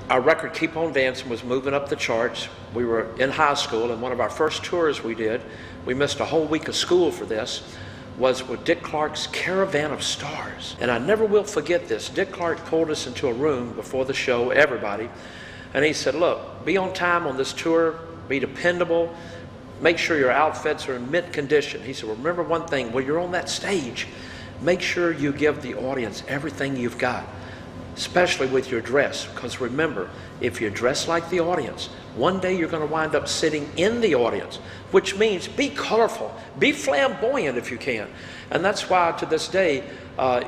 our record Keep On Dancing was moving up the charts. We were in high school, and one of our first tours we did, we missed a whole week of school for this, was with Dick Clark's Caravan of Stars. And I never will forget this. Dick Clark pulled us into a room before the show, everybody, and he said, look, be on time on this tour, be dependable, make sure your outfits are in mint condition. He said, remember one thing, when you're on that stage, make sure you give the audience everything you've got, especially with your dress, because remember, if you dress like the audience, one day you're going to wind up sitting in the audience, which means be colorful, be flamboyant if you can. And that's why to this day,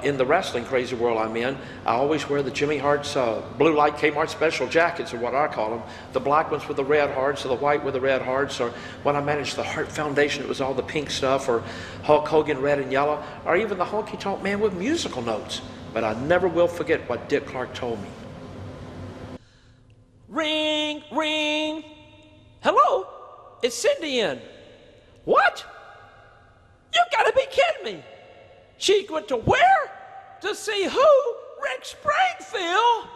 in the wrestling crazy world I'm in, I always wear the Jimmy Hart's blue light Kmart special jackets, or what I call them, the black ones with the red hearts, or the white with the red hearts, or when I managed the Hart Foundation, it was all the pink stuff, or Hulk Hogan red and yellow, or even the Honky Tonk Man with musical notes. But I never will forget what Dick Clark told me. Ring, ring. Hello? It's Cindy in. What? You gotta be kidding me. She went to where? To see who? Rick Springfield?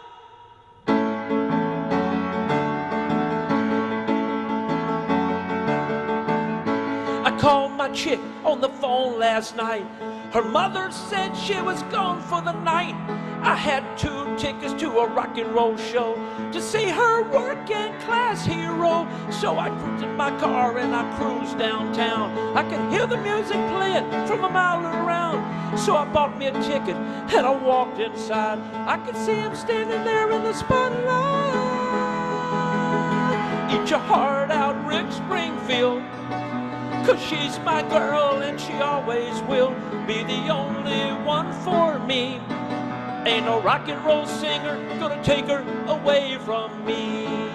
I called my chick on the phone last night. Her mother said she was gone for the night. I had 2 tickets to a rock and roll show to see her working class hero. So I cruised in my car and I cruised downtown. I could hear the music playing from a mile around. So I bought me a ticket and I walked inside. I could see him standing there in the spotlight. Eat your heart out, Rick Springfield. 'Cause she's my girl and she always will be the only one for me. Ain't no rock and roll singer gonna take her away from me.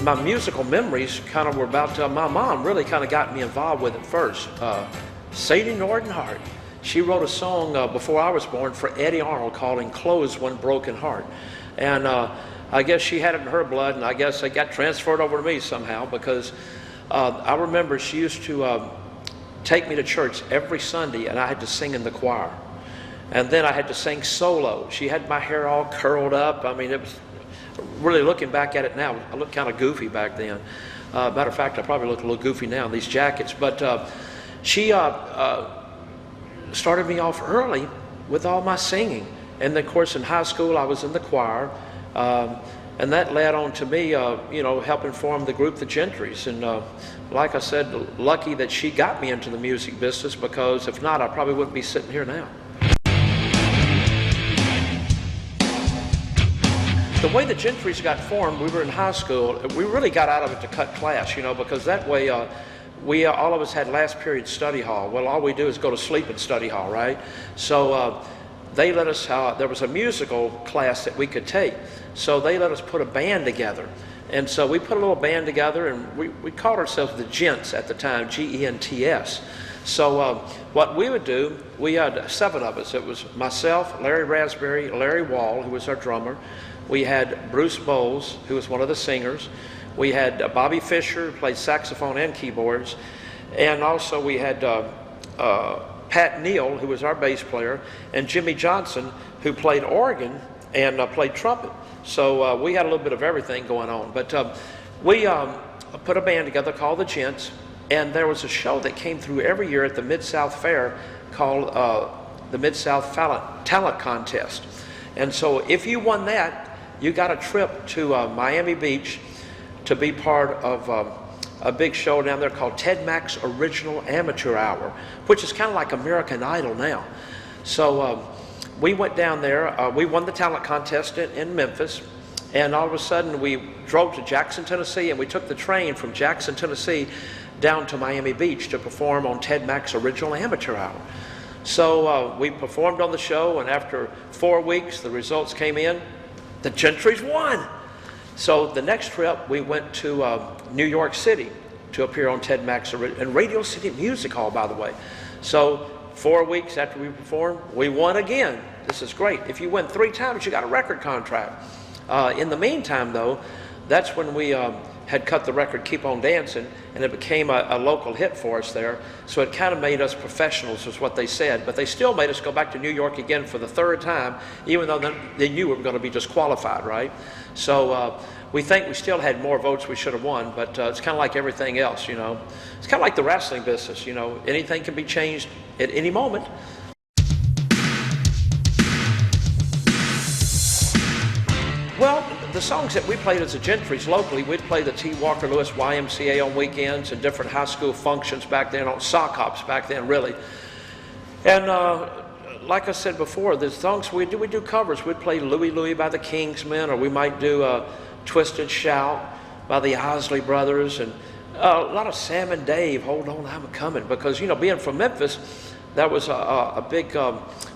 My musical memories kind of were about, my mom really kind of got me involved with it first. Sadie Norton Hart, she wrote a song before I was born for Eddie Arnold called Enclosed One Broken Heart. And I guess she had it in her blood, and I guess it got transferred over to me somehow, because I remember she used to take me to church every Sunday, and I had to sing in the choir. And then I had to sing solo. She had my hair all curled up. I mean, it was really, looking back at it now, I look kind of goofy back then. Matter of fact, I probably look a little goofy now in these jackets. But she started me off early with all my singing. And then, of course, in high school, I was in the choir. And that led on to me, helping form the group, the Gentrys. And like I said, lucky that she got me into the music business, because if not, I probably wouldn't be sitting here now. The way the Gentrys got formed, we were in high school, we really got out of it to cut class, because that way we all of us had last period study hall. Well, all we do is go to sleep in study hall, right? So they let us, there was a musical class that we could take. So they let us put a band together. And so we put a little band together, and we called ourselves the Gents at the time, G-E-N-T-S. So what we would do, we had 7 of us. It was myself, Larry Raspberry, Larry Wall, who was our drummer. We had Bruce Bowles, who was one of the singers. We had Bobby Fischer, who played saxophone and keyboards. And also we had Pat Neal, who was our bass player, and Jimmy Johnson, who played organ and played trumpet. So we had a little bit of everything going on. But we put a band together called the Gents, and there was a show that came through every year at the Mid-South Fair called the Mid-South Talent Contest. And so if you won that, you got a trip to Miami Beach to be part of a big show down there called Ted Mack's Original Amateur Hour, which is kind of like American Idol now. So we went down there. We won the talent contest in Memphis, and all of a sudden we drove to Jackson, Tennessee, and we took the train from Jackson, Tennessee down to Miami Beach to perform on Ted Mack's Original Amateur Hour. So we performed on the show, and after 4 weeks, the results came in. The Gentrys won. So the next trip, we went to New York City to appear on Ted Mack's and Radio City Music Hall, by the way. So 4 weeks after we performed, we won again. This is great. If you win 3 times, you got a record contract. In the meantime, though, that's when we had cut the record Keep On Dancing, and it became a local hit for us there. So it kind of made us professionals, is what they said. But they still made us go back to New York again for the 3rd time, even though they knew we were going to be disqualified, right? So we think we still had more votes we should have won, but it's kind of like everything else, you know. It's kind of like the wrestling business, you know. Anything can be changed at any moment. Well, the songs that we played as the Gentrys locally, we'd play the T. Walker Lewis YMCA on weekends and different high school functions back then, on sock hops back then, really. And like I said before, the songs we do covers. We'd play Louie Louie by the Kingsmen, or we might do Twisted Shout by the Isley Brothers, and a lot of Sam and Dave, Hold On, I'm Coming, because, you know, being from Memphis, that was a big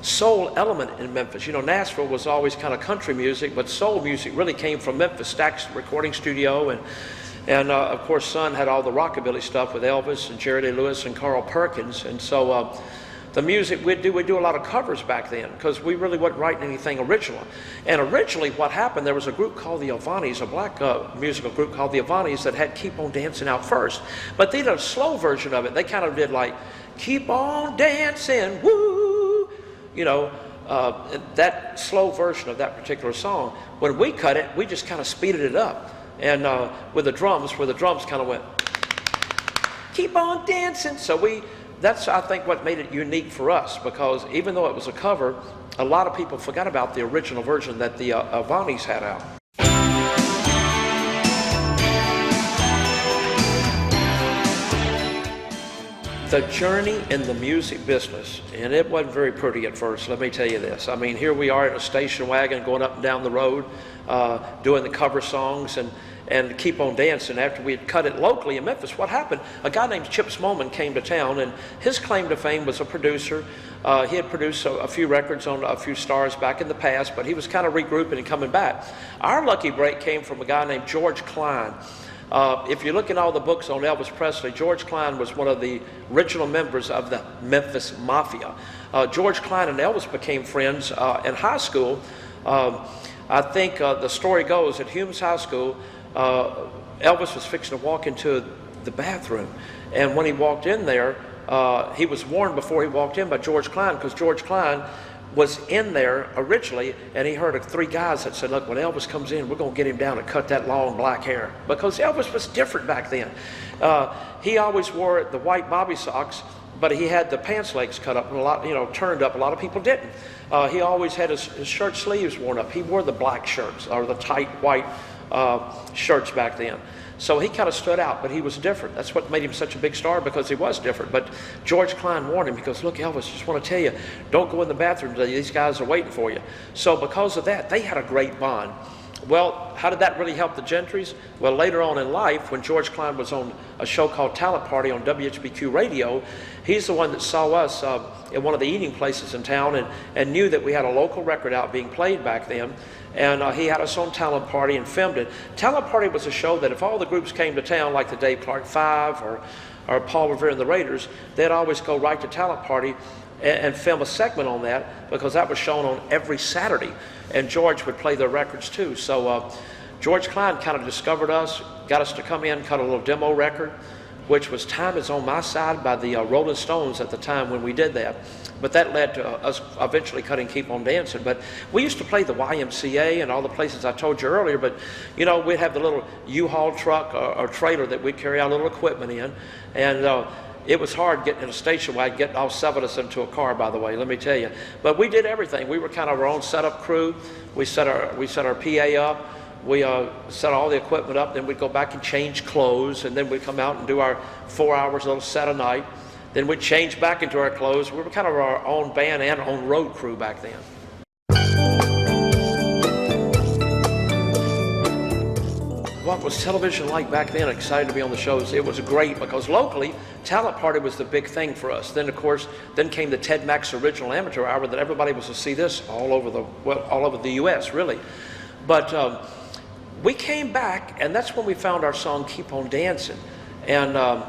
soul element in Memphis. You know, Nashville was always kind of country music, but soul music really came from Memphis, Stack's recording studio, and of course, Son had all the rockabilly stuff with Elvis and Jerry Lee Lewis and Carl Perkins, and so the music we'd do a lot of covers back then, because we really wasn't writing anything original. And originally what happened, there was a group called the Avantis, a black musical group called the Avantis that had Keep On Dancing out first. But they did a slow version of it. They kind of did like, keep on dancing, woo! You know, that slow version of that particular song. When we cut it, we just kind of speeded it up. And with the drums, where the drums kind of went, keep on dancing. So that's, I think, what made it unique for us, because even though it was a cover, a lot of people forgot about the original version that the Avantis had out. The journey in the music business, and it wasn't very pretty at first, let me tell you this. I mean, here we are in a station wagon going up and down the road, doing the cover songs and Keep On Dancing. After we had cut it locally in Memphis, what happened? A guy named Chip Smallman came to town, and his claim to fame was a producer. He had produced a few records on a few stars back in the past, but he was kind of regrouping and coming back. Our lucky break came from a guy named George Klein. If you look in all the books on Elvis Presley, George Klein was one of the original members of the Memphis Mafia. George Klein and Elvis became friends in high school. I think the story goes at Humes High School, Elvis was fixing to walk into the bathroom, and when he walked in there, he was warned before he walked in by George Klein, because George Klein was in there originally, and he heard of 3 guys that said, look, when Elvis comes in, we're going to get him down and cut that long black hair, because Elvis was different back then. He always wore the white bobby socks, but he had the pants legs cut up and a lot, you know, turned up. A lot of people didn't. He always had his shirt sleeves worn up. He wore the black shirts, or the tight white shirts back then. So he kind of stood out, but he was different. That's what made him such a big star, because he was different. But George Klein warned him. He goes, look, Elvis, just want to tell you, don't go in the bathroom today. These guys are waiting for you. So because of that, they had a great bond. Well, how did that really help the Gentrys? Well, later on in life, when George Klein was on a show called Talent Party on WHBQ Radio, he's the one that saw us in one of the eating places in town, and knew that we had a local record out being played back then. And he had us on Talent Party and filmed it. Talent Party was a show that if all the groups came to town, like the Dave Clark Five or Paul Revere and the Raiders, they'd always go right to Talent Party and film a segment on that, because that was shown on every Saturday. And George would play their records too. So George Klein kind of discovered us, got us to come in, cut a little demo record, which was Time Is On My Side by the Rolling Stones at the time when we did that. But that led to us eventually cutting Keep On Dancing. But we used to play the YMCA and all the places I told you earlier, but you know, we'd have the little U-Haul truck or trailer that we'd carry our little equipment in, and it was hard getting in a station wagon, getting all 7 of us into a car, by the way, let me tell you. But we did everything. We were kind of our own setup crew. We set our PA up. We set all the equipment up. Then we'd go back and change clothes, and then we'd come out and do our 4 hours little set a night. Then we'd change back into our clothes. We were kind of our own band and own road crew back then. What was television like back then? Excited to be on the shows. It was great, because locally, Talent Party was the big thing for us. Then, of course, came the Ted Mack's Original Amateur Hour, that everybody was to see this all over the U.S., really. But we came back, and that's when we found our song Keep On Dancing. and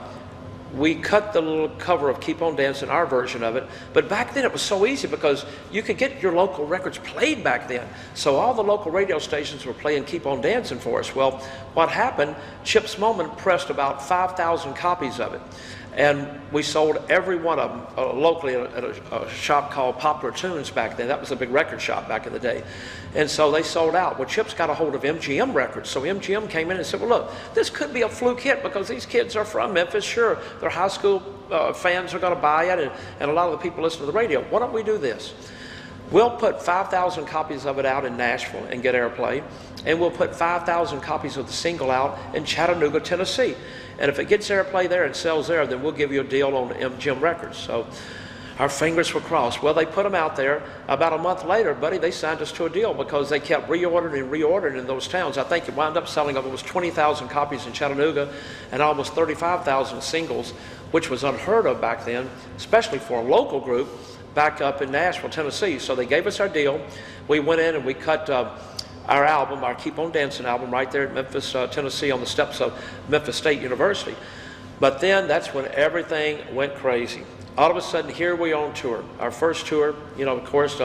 we cut the little cover of Keep On Dancing, our version of it. But back then it was so easy because you could get your local records played back then. So all the local radio stations were playing Keep On Dancing for us. Well, what happened, Chips Moman pressed about 5,000 copies of it. And we sold every one of them locally at a shop called Popular Tunes back then. That was a big record shop back in the day. And so they sold out. Well, Chips got a hold of MGM Records. So MGM came in and said, well, look, this could be a fluke hit because these kids are from Memphis. Sure, their high school fans are going to buy it, and a lot of the people listen to the radio. Why don't we do this? We'll put 5,000 copies of it out in Nashville and get airplay, and we'll put 5,000 copies of the single out in Chattanooga, Tennessee. And if it gets airplay there and sells there, then we'll give you a deal on MGM Records. So our fingers were crossed. Well, they put them out there. About a month later, buddy, they signed us to a deal because they kept reordering and reordering in those towns. I think it wound up selling almost 20,000 copies in Chattanooga and almost 35,000 singles, which was unheard of back then, especially for a local group back up in Nashville, Tennessee. So they gave us our deal. We went in and we cut our album, our Keep On Dancing album, right there at Memphis, Tennessee, on the steps of Memphis State University. But then that's when everything went crazy. All of a sudden, here we are on tour. Our first tour, you know, of course,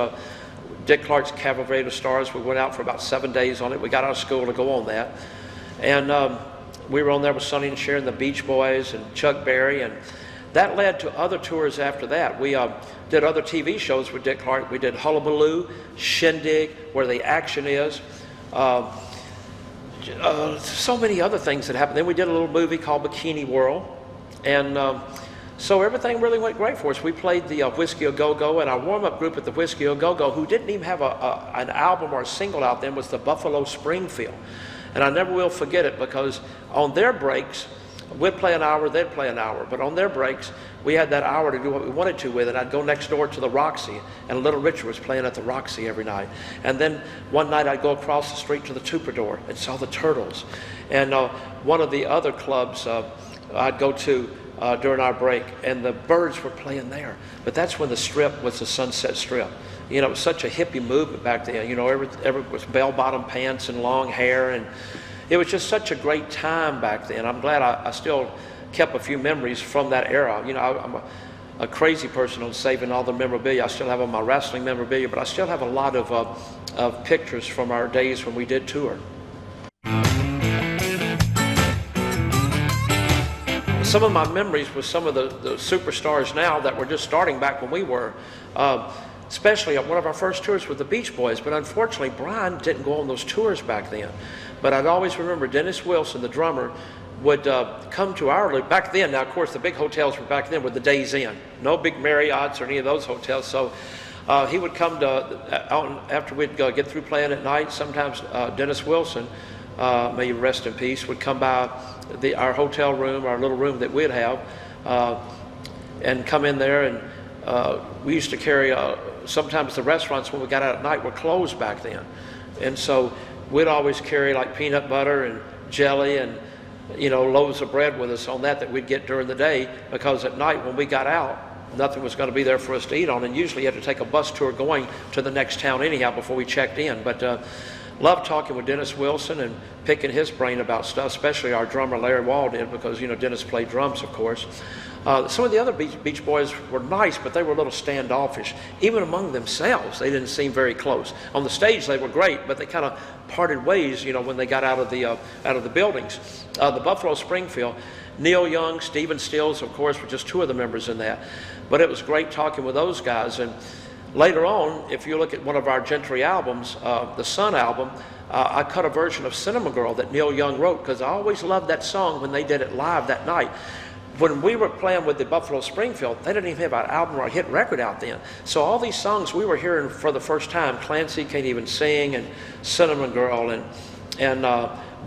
Dick Clark's Cavalcade of Stars. We went out for about 7 days on it. We got out of school to go on that. And we were on there with Sonny and Cher and the Beach Boys and Chuck Berry. And that led to other tours after that. We did other TV shows with Dick Clark. We did Hullabaloo, Shindig, Where the Action Is. So many other things that happened. Then we did a little movie called Bikini World. And so everything really went great for us. We played the Whiskey A Go-Go, and our warm-up group at the Whiskey A Go-Go, who didn't even have an album or a single out then, was the Buffalo Springfield. And I never will forget it because on their breaks, we'd play an hour, they'd play an hour. But on their breaks, we had that hour to do what we wanted to with it. I'd go next door to the Roxy, and Little Richard was playing at the Roxy every night. And then one night I'd go across the street to the Troubadour and saw the Turtles. And one of the other clubs I'd go to during our break, and the Birds were playing there. But that's when the Strip was the Sunset Strip. You know, it was such a hippie movement back then. You know, every was bell-bottom pants and long hair, and it was just such a great time back then. I'm glad I still kept a few memories from that era. You know, I'm a crazy person on saving all the memorabilia. I still have all my wrestling memorabilia, but I still have a lot of pictures from our days when we did tour. Some of my memories with some of the superstars now that were just starting back when we were, especially at one of our first tours with the Beach Boys, but unfortunately Brian didn't go on those tours back then. But I'd always remember Dennis Wilson, the drummer, would come to our loop. Back then, now of course the big hotels were back then with the Days Inn. No big Marriotts or any of those hotels. So he would come after we'd get through playing at night. Sometimes Dennis Wilson, may he rest in peace, would come by our hotel room, our little room that we'd have, and come in there. And we used to carry, sometimes the restaurants when we got out at night were closed back then. And so we'd always carry like peanut butter and jelly and, you know, loaves of bread with us on that we'd get during the day, because at night when we got out, nothing was going to be there for us to eat on, and usually you had to take a bus tour going to the next town anyhow before we checked in. But loved talking with Dennis Wilson and picking his brain about stuff, especially our drummer Larry Wall did, because, you know, Dennis played drums, of course. Some of the other Beach Boys were nice, but they were a little standoffish. Even among themselves, they didn't seem very close. On the stage, they were great, but they kind of parted ways, you know, when they got out of the buildings. The Buffalo Springfield, Neil Young, Stephen Stills, of course, were just two of the members in that. But it was great talking with those guys. And later on, if you look at one of our Gentry albums, the Sun album, I cut a version of Cinema Girl that Neil Young wrote, because I always loved that song when they did it live that night. When we were playing with the Buffalo Springfield, they didn't even have an album or a hit record out then. So all these songs we were hearing for the first time, Clancy Can't Even Sing, and Cinnamon Girl, and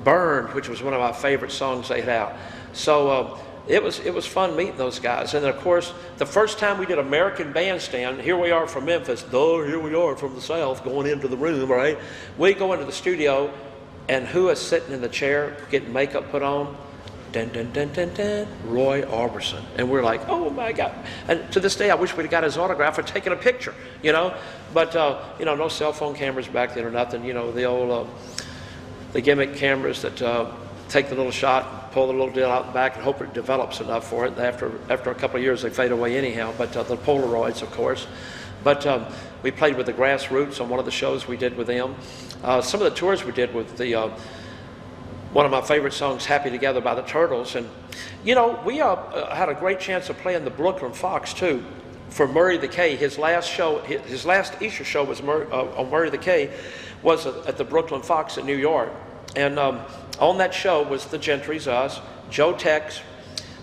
Burned, which was one of my favorite songs they had out. So it was fun meeting those guys. And then, of course, the first time we did American Bandstand, here we are from Memphis, here we are from the South going into the room, right? We go into the studio, and who is sitting in the chair getting makeup put on? Dun, dun, dun, dun, dun, Roy Orbison. And we're like, oh my God. And to this day, I wish we'd have got his autograph or taken a picture, you know? But, you know, no cell phone cameras back then or nothing. You know, the old, the gimmick cameras that take the little shot, pull the little deal out the back and hope it develops enough for it. After a couple of years, they fade away anyhow, but the Polaroids, of course. But we played with the Grassroots on one of the shows we did with them. Some of the tours we did with the one of my favorite songs, Happy Together by the Turtles. And, you know, we had a great chance of playing the Brooklyn Fox, too, for Murray the K. His last show, his last Easter show was on Murray the K, was at the Brooklyn Fox in New York. And on that show was the Gentrys, us, Joe Tex.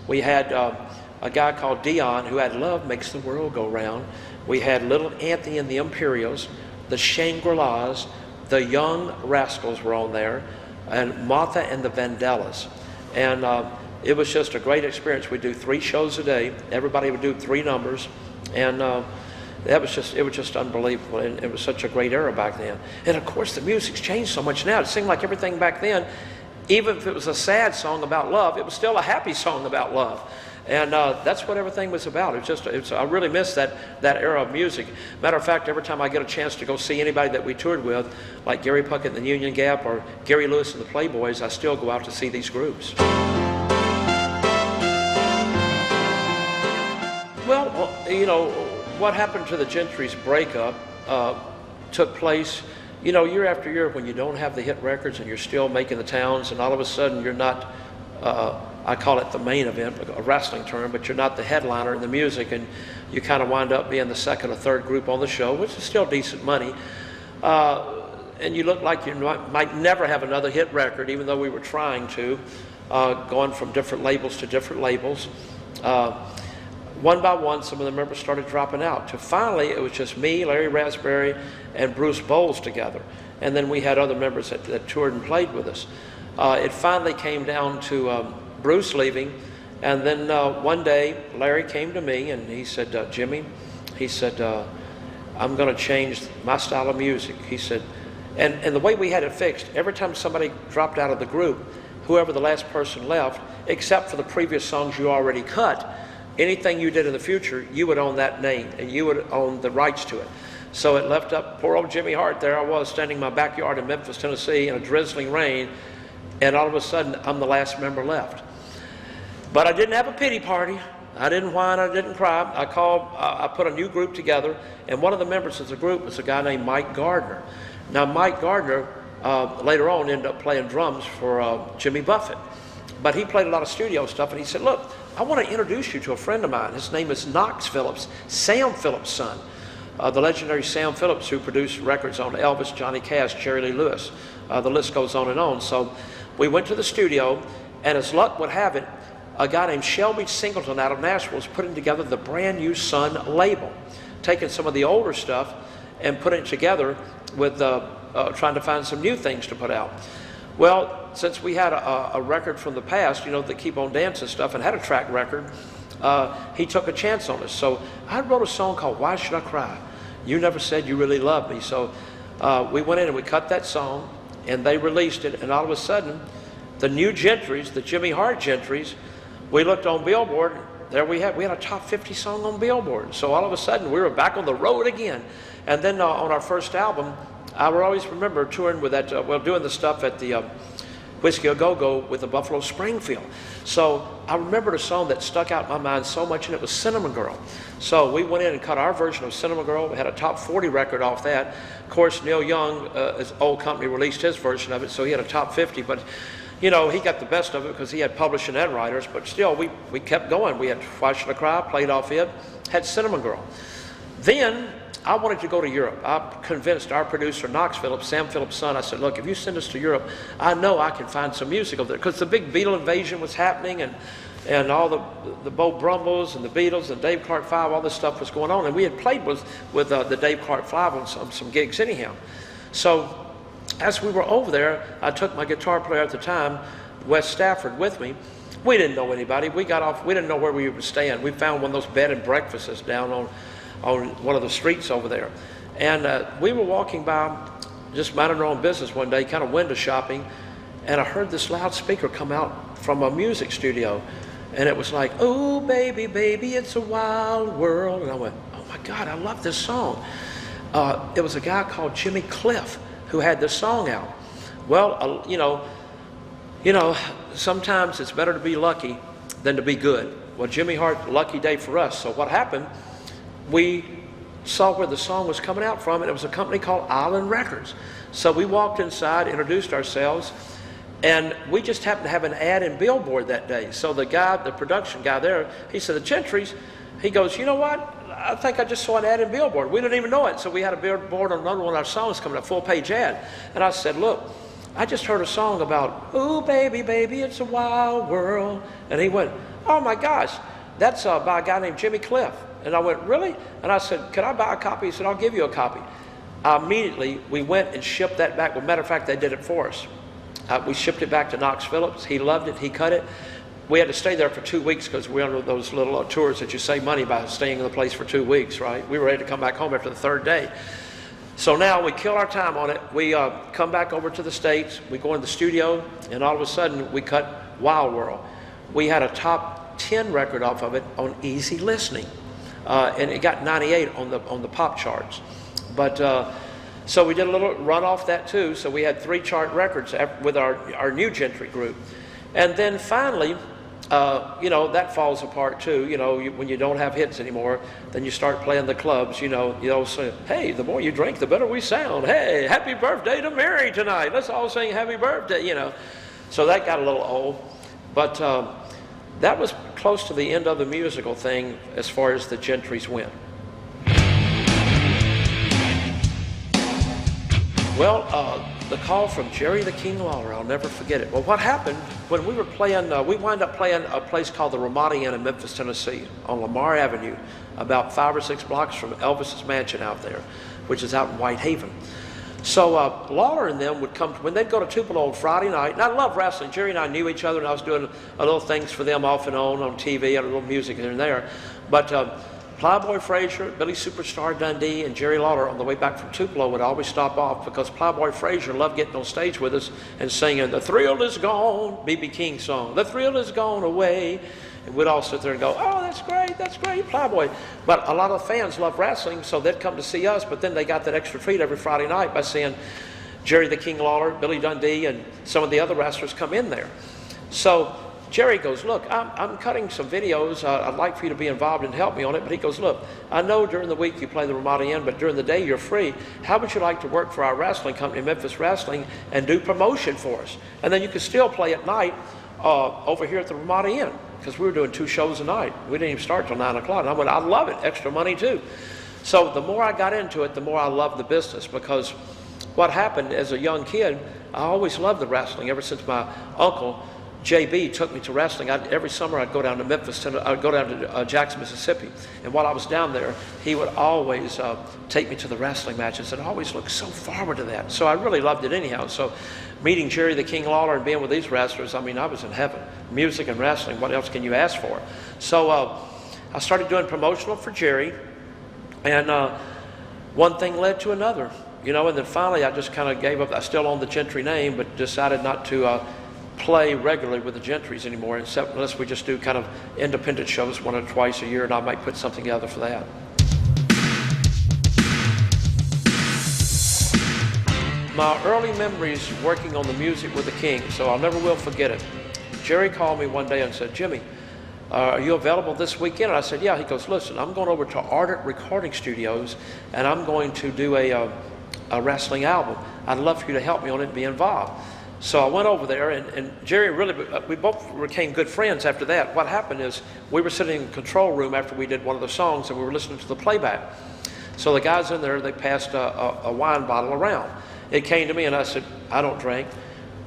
We had a guy called Dion who had Love Makes the World Go Round. We had Little Anthony and the Imperials, the Shangri-Las, the Young Rascals were on there, and Martha and the Vandellas. And it was just a great experience. We'd do 3 shows a day. Everybody would do 3 numbers. And it was just unbelievable. And it was such a great era back then. And of course, the music's changed so much now. It seemed like everything back then, even if it was a sad song about love, it was still a happy song about love. And that's what everything was about. I really miss that era of music. Matter of fact, every time I get a chance to go see anybody that we toured with, like Gary Puckett and the Union Gap or Gary Lewis and the Playboys, I still go out to see these groups. Well, you know, what happened to the Gentrys breakup took place, you know, year after year when you don't have the hit records and you're still making the towns, and all of a sudden you're not, I call it the main event, a wrestling term, but you're not the headliner in the music, and you kind of wind up being the second or third group on the show, which is still decent money. And you look like you might never have another hit record, even though we were trying to, going from different labels to different labels. One by one, some of the members started dropping out. To finally, it was just me, Larry Raspberry, and Bruce Bowles together. And then we had other members that toured and played with us. It finally came down to Bruce leaving. And then one day, Larry came to me and he said, Jimmy, he said, I'm going to change my style of music. He said, and the way we had it fixed, every time somebody dropped out of the group, whoever the last person left, except for the previous songs you already cut, anything you did in the future, you would own that name and you would own the rights to it. So it left up poor old Jimmy Hart. There I was standing in my backyard in Memphis, Tennessee in a drizzling rain, and all of a sudden I'm the last member left. But I didn't have a pity party. I didn't whine, I didn't cry. I put a new group together, and one of the members of the group was a guy named Mike Gardner. Now Mike Gardner later on ended up playing drums for Jimmy Buffett. But he played a lot of studio stuff, and he said, look, I want to introduce you to a friend of mine. His name is Knox Phillips, Sam Phillips' son. The legendary Sam Phillips, who produced records on Elvis, Johnny Cash, Jerry Lee Lewis. The list goes on and on. So we went to the studio, and as luck would have it, a guy named Shelby Singleton out of Nashville was putting together the brand new Sun label, taking some of the older stuff and putting it together with trying to find some new things to put out. Well, since we had a record from the past, you know, the Keep On Dancing stuff, and had a track record, he took a chance on us. So I wrote a song called Why Should I Cry? You Never Said You Really Loved Me. So we went in and we cut that song, and they released it, and all of a sudden, the new Gentrys, the Jimmy Hart Gentrys, we looked on Billboard, there we had a top 50 song on Billboard. So all of a sudden, we were back on the road again. And then on our first album, I will always remember touring with that, doing the stuff at the Whiskey A Go-Go with the Buffalo Springfield. So I remembered a song that stuck out in my mind so much, and it was Cinnamon Girl. So we went in and cut our version of Cinnamon Girl. We had a top 40 record off that. Of course, Neil Young, his old company, released his version of it, so he had a top 50. But, you know, he got the best of it because he had publishing and writers. But still, we kept going. We had Why Should I Cry, played off it, had Cinnamon Girl. Then I wanted to go to Europe. I convinced our producer, Knox Phillips, Sam Phillips' son, I said, look, if you send us to Europe, I know I can find some music over there. Because the big Beatle invasion was happening, and all the Bo Brumbos and the Beatles and Dave Clark 5, all this stuff was going on. And we had played with the Dave Clark 5 on some gigs anyhow. So as we were over there, I took my guitar player at the time, Wes Stafford, with me. We didn't know anybody. We got off, we didn't know where we were staying. We found one of those bed and breakfasts down on one of the streets over there. And we were walking by, just minding our own business one day, kind of window shopping, and I heard this loudspeaker come out from a music studio, and it was like, oh, baby, baby, it's a wild world. And I went, oh my God, I love this song. It was a guy called Jimmy Cliff who had this song out. Well, you know, sometimes it's better to be lucky than to be good. Well, Jimmy Hart, lucky day for us. So what happened, we saw where the song was coming out from, and it was a company called Island Records. So we walked inside, introduced ourselves, and we just happened to have an ad in Billboard that day. So the guy, the production guy there, he said, the Gentrys, he goes, you know what? I think I just saw an ad in Billboard. We didn't even know it. So we had a billboard on another one of our songs coming up, full-page ad. And I said, look, I just heard a song about, ooh, baby, baby, it's a wild world. And he went, oh my gosh, that's by a guy named Jimmy Cliff. And I went, really? And I said, can I buy a copy? He said, I'll give you a copy. Immediately, we went and shipped that back. Well, matter of fact, they did it for us. We shipped it back to Knox Phillips. He loved it. He cut it. We had to stay there for 2 weeks because we were on those little tours that you save money by staying in the place for 2 weeks, right? We were ready to come back home after the third day. So now we kill our time on it. We come back over to the States. We go in the studio, and all of a sudden, we cut Wild World. We had a top 10 record off of it on easy listening. And it got 98 on the pop charts. But so we did a little run off that too. So we had 3 chart records with our new Gentry group. And then finally, you know, that falls apart too. You know, when you don't have hits anymore, then you start playing the clubs. You know, say, hey, the more you drink, the better we sound. Hey, happy birthday to Mary tonight. Let's all sing happy birthday, you know. So that got a little old. But that was close to the end of the musical thing as far as the Gentrys went. Well, the call from Jerry the King Lawler, I'll never forget it. Well, what happened when we were playing, we wound up playing a place called the Ramada Inn in Memphis, Tennessee, on Lamar Avenue, about 5 or 6 blocks from Elvis's mansion out there, which is out in Whitehaven. So Lawler and them would come, when they'd go to Tupelo on Friday night, and I love wrestling. Jerry and I knew each other, and I was doing a little things for them off and on TV, and a little music here and there. But Plyboy Frazier, Billy Superstar Dundee, and Jerry Lawler on the way back from Tupelo would always stop off because Plyboy Frazier loved getting on stage with us and singing, "The Thrill Is Gone," B.B. King song, "The Thrill Is Gone Away." And we'd all sit there and go, oh, that's great, Plyboy. But a lot of fans love wrestling, so they'd come to see us, but then they got that extra treat every Friday night by seeing Jerry the King Lawler, Billy Dundee, and some of the other wrestlers come in there. So Jerry goes, look, I'm cutting some videos. I'd like for you to be involved and help me on it. But he goes, look, I know during the week you play the Ramada Inn, but during the day you're free. How would you like to work for our wrestling company, Memphis Wrestling, and do promotion for us? And then you could still play at night over here at the Ramada Inn, because we were doing 2 shows a night. We didn't even start till 9 o'clock. And I went, I love it, extra money too. So the more I got into it, the more I loved the business, because what happened as a young kid, I always loved the wrestling ever since my uncle, JB, took me to wrestling. Every summer I'd go down to Memphis, I'd go down to Jackson, Mississippi. And while I was down there, he would always take me to the wrestling matches, and I always looked so forward to that. So I really loved it anyhow. So meeting Jerry the King Lawler and being with these wrestlers, I mean, I was in heaven. Music and wrestling, what else can you ask for? So I started doing promotional for Jerry, and one thing led to another. You know, and then finally I just kind of gave up. I still own the Gentry name, but decided not to play regularly with the Gentrys anymore, except unless we just do kind of independent shows 1 or 2 a year, and I might put something together for that. My early memories working on the music with the King, so I'll never will forget it. Jerry called me one day and said, Jimmy, are you available this weekend? And I said, yeah. He goes, listen, I'm going over to Ardent Recording Studios, and I'm going to do a wrestling album. I'd love for you to help me on it and be involved. So I went over there, and Jerry really, we both became good friends after that. What happened is we were sitting in the control room after we did one of the songs, and we were listening to the playback. So the guys in there, they passed a wine bottle around. It came to me, and I said, I don't drink.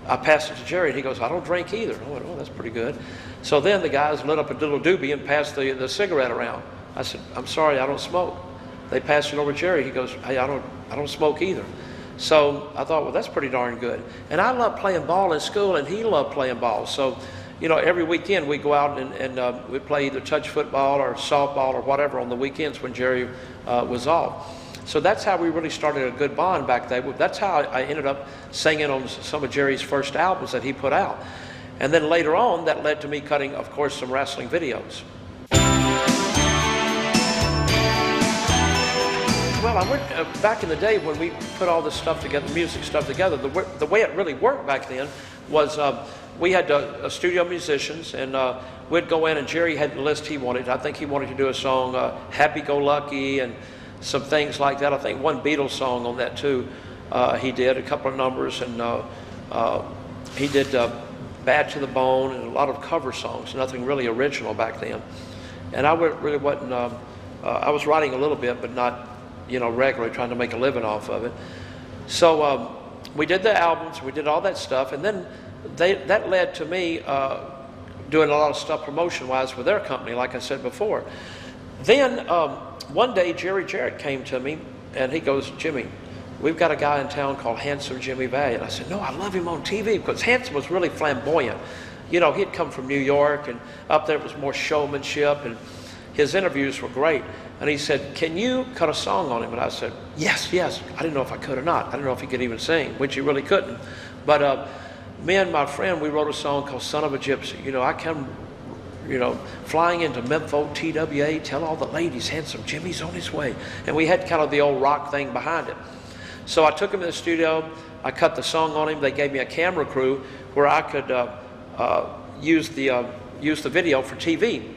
I passed it to Jerry, and he goes, I don't drink either. I went, oh, that's pretty good. So then the guys lit up a little doobie and passed the cigarette around. I said, I'm sorry, I don't smoke. They passed it over to Jerry. He goes, hey, I don't smoke either. So I thought, well, that's pretty darn good. And I loved playing ball in school, and he loved playing ball. So, you know, every weekend we go out and we play either touch football or softball or whatever on the weekends when Jerry was off. So that's how we really started a good bond back then. That's how I ended up singing on some of Jerry's first albums that he put out. And then later on, that led to me cutting, of course, some wrestling videos. Well, I went back in the day when we put all this stuff together, music stuff together, the way it really worked back then was we had studio musicians, and we'd go in, and Jerry had the list he wanted. I think he wanted to do a song, Happy Go Lucky, and some things like that. I think one Beatles song on that too. He did a couple of numbers, and he did Bad to the Bone and a lot of cover songs, nothing really original back then. And I really wasn't, I was writing a little bit, but not, regularly trying to make a living off of it. So we did the albums, we did all that stuff, and then that led to me doing a lot of stuff promotion-wise with their company, like I said before. Then one day Jerry Jarrett came to me, and he goes, Jimmy, we've got a guy in town called Handsome Jimmy Valiant. I said, no, I love him on TV, because Handsome was really flamboyant. He'd come from New York, and up there it was more showmanship, and his interviews were great. And he said, can you cut a song on him? And I said, yes. I didn't know if I could or not. I didn't know if he could even sing, which he really couldn't. But me and my friend, we wrote a song called Son of a Gypsy. I come, flying into Memphis, TWA, tell all the ladies, Handsome Jimmy's on his way. And we had kind of the old rock thing behind it. So I took him in the studio, I cut the song on him. They gave me a camera crew where I could use the video for TV.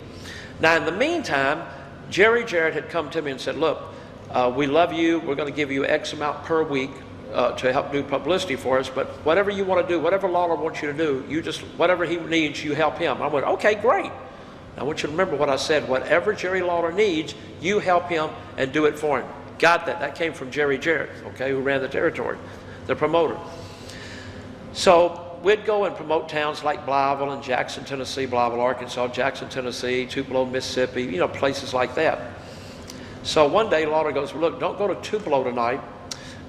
Now in the meantime, Jerry Jarrett had come to me and said, look, we love you, we're going to give you X amount per week to help do publicity for us, but whatever you want to do, whatever Lawler wants you to do, you just, whatever he needs, you help him. I went, okay, great. I want you to remember what I said, whatever Jerry Lawler needs, you help him and do it for him. Got that? That came from Jerry Jarrett, okay, who ran the territory, the promoter. So we'd go and promote towns like Blytheville and Jackson, Tennessee, Blytheville, Arkansas, Jackson, Tennessee, Tupelo, Mississippi, places like that. So one day Lawler goes, well, look, don't go to Tupelo tonight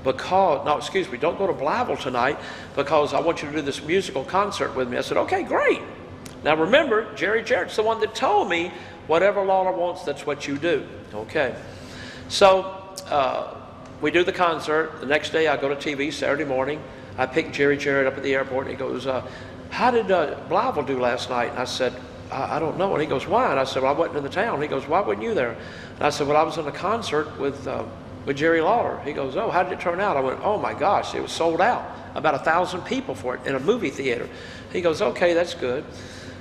don't go to Blytheville tonight because I want you to do this musical concert with me. I said, okay, great. Now remember, Jerry Jarrett's the one that told me whatever Lawler wants, that's what you do. Okay. So we do the concert. The next day I go to TV, Saturday morning. I picked Jerry Jarrett up at the airport, and he goes, how did Blytheville do last night? And I said, I don't know. And he goes, why? And I said, well, I wasn't in the town. He goes, why weren't you there? And I said, well, I was in a concert with Jerry Lawler. He goes, oh, how did it turn out? I went, oh my gosh, it was sold out. About 1,000 people for it in a movie theater. He goes, okay, that's good.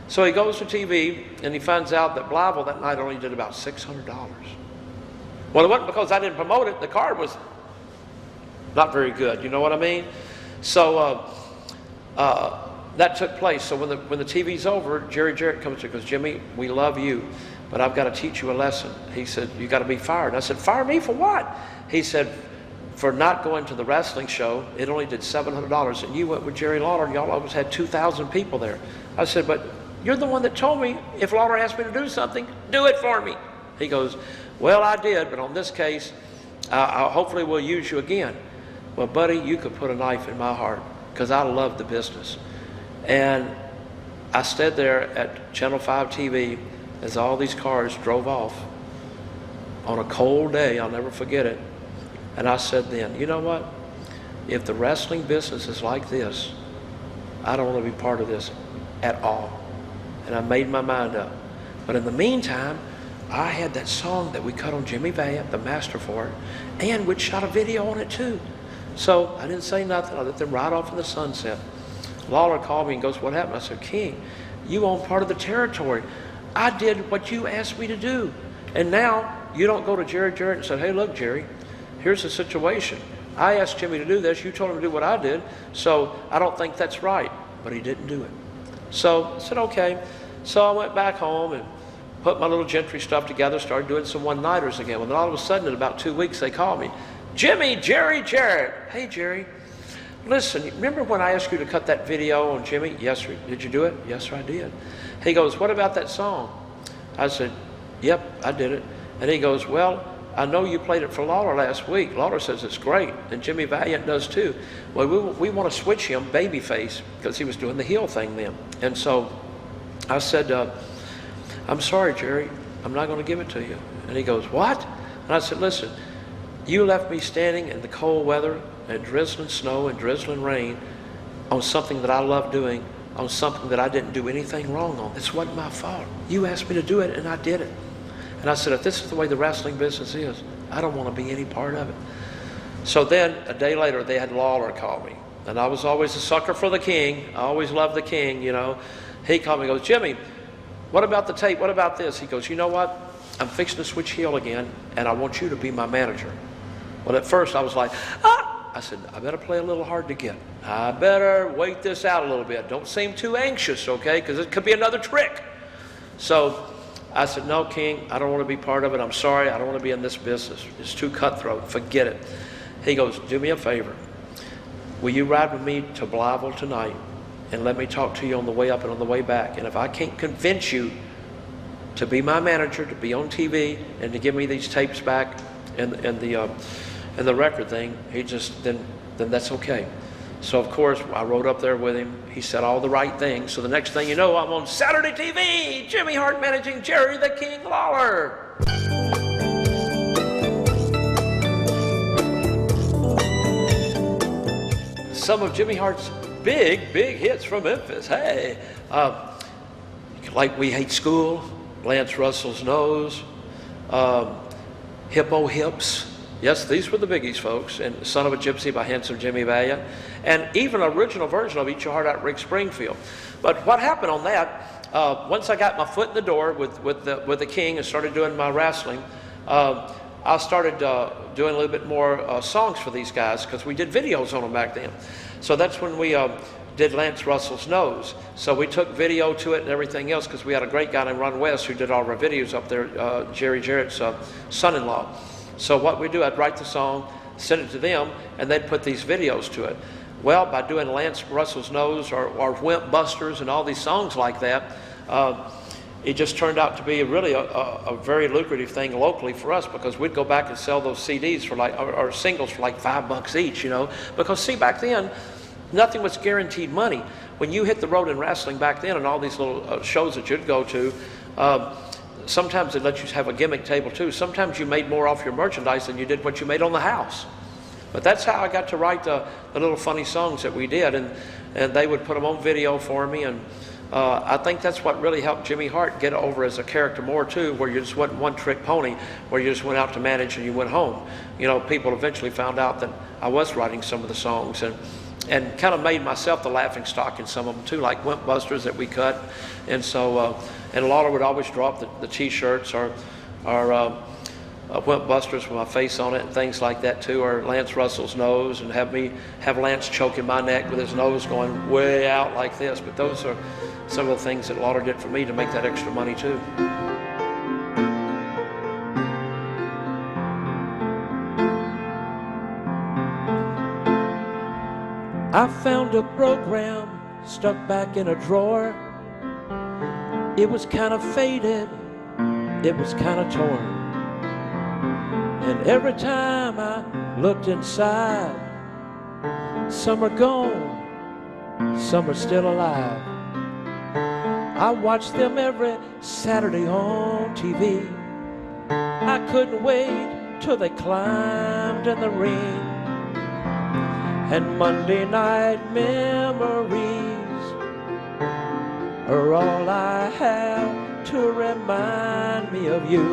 So he goes to TV, and he finds out that Blytheville that night only did about $600. Well, it wasn't because I didn't promote it. The card was not very good. You know what I mean? So that took place. So when the TV's over, Jerry Jarrett comes to me and goes, Jimmy, we love you, but I've got to teach you a lesson. He said, you got to be fired. And I said, fire me for what? He said, for not going to the wrestling show, it only did $700, and you went with Jerry Lawler, and y'all always had 2,000 people there. I said, but you're the one that told me if Lawler asked me to do something, do it for me. He goes, well, I did, but on this case, hopefully we'll use you again. Well, buddy, you could put a knife in my heart because I love the business. And I stood there at Channel 5 TV as all these cars drove off on a cold day. I'll never forget it. And I said then, you know what? If the wrestling business is like this, I don't want to be part of this at all. And I made my mind up. But in the meantime, I had that song that we cut on Jimmy Valiant, the master for it, and we'd shot a video on it too. So I didn't say nothing. I let them ride off in the sunset. Lawler called me and goes, what happened? I said, King, you own part of the territory. I did what you asked me to do. And now you don't go to Jerry Jarrett and say, hey, look, Jerry, here's the situation. I asked Jimmy to do this. You told him to do what I did. So I don't think that's right. But he didn't do it. So I said, okay. So I went back home and put my little Gentrys stuff together, started doing some one-nighters again. Well, then all of a sudden, in about 2 weeks, they called me. Jimmy, Jerry Jarrett. Hey, Jerry. Listen, remember when I asked you to cut that video on Jimmy? Yes, sir. Did you do it? Yes, sir, I did. He goes, what about that song? I said, yep, I did it. And he goes, well, I know you played it for Lawler last week. Lawler says it's great, and Jimmy Valiant does too. Well, we want to switch him babyface because he was doing the heel thing then. And so I said, I'm sorry, Jerry, I'm not going to give it to you. And he goes, what? And I said, listen, you left me standing in the cold weather and drizzling snow and drizzling rain on something that I love doing, on something that I didn't do anything wrong on. This wasn't my fault. You asked me to do it, and I did it. And I said, if this is the way the wrestling business is, I don't want to be any part of it. So then, a day later, they had Lawler call me. and I was always a sucker for the King. I always loved the King, you know. He called me and goes, Jimmy, what about the tape? What about this? He goes, you know what? I'm fixing to switch heel again, and I want you to be my manager. Well, at first I was like, I said, I better play a little hard to get. I better wait this out a little bit. Don't seem too anxious, okay? Because it could be another trick. So I said, no, King, I don't want to be part of it. I'm sorry. I don't want to be in this business. It's too cutthroat. Forget it. He goes, do me a favor. Will you ride with me to Blytheville tonight and let me talk to you on the way up and on the way back? And if I can't convince you to be my manager, to be on TV, and to give me these tapes back and the record thing, he just, then that's okay. So of course I rode up there with him. He said all the right things. So the next thing you know, I'm on Saturday TV, Jimmy Hart managing Jerry the King Lawler. Some of Jimmy Hart's big hits from Memphis. Hey, like We Hate School, Lance Russell's Nose, Hippo Hips. Yes, these were the biggies, folks. And Son of a Gypsy by Handsome Jimmy Valiant. And even an original version of Eat Your Heart Out, Rick Springfield. But what happened on that, once I got my foot in the door with the King and started doing my wrestling, I started doing a little bit more songs for these guys, because we did videos on them back then. So that's when we did Lance Russell's Nose. So we took video to it and everything else, because we had a great guy named Ron West who did all of our videos up there, Jerry Jarrett's son-in-law. So what we do, I'd write the song, send it to them, and they'd put these videos to it. Well, by doing Lance Russell's Nose or Wimp Busters and all these songs like that, it just turned out to be really a very lucrative thing locally for us, because we'd go back and sell those CDs for like, or singles for like $5 each, you know. Because see, back then, nothing was guaranteed money. When you hit the road in wrestling back then and all these little shows that you'd go to, sometimes they'd let you have a gimmick table too. Sometimes you made more off your merchandise than you did what you made on the house. But that's how I got to write the little funny songs that we did, and they would put them on video for me. And I think that's what really helped Jimmy Hart get over as a character more too, where you just wasn't one-trick pony, where you just went out to manage and you went home. You know, people eventually found out that I was writing some of the songs, and kind of made myself the laughing stock in some of them too, like Wimp Busters that we cut. And so, and Lawler would always drop the t-shirts or Wimp Busters with my face on it and things like that too, or Lance Russell's Nose, and have Lance choking my neck with his nose going way out like this. But those are some of the things that Lawler did for me to make that extra money too. I found a program stuck back in a drawer. It was kind of faded, it was kind of torn. And every time I looked inside, some are gone, some are still alive. I watched them every Saturday on TV. I couldn't wait till they climbed in the ring. And Monday night memories are all I have to remind me of you.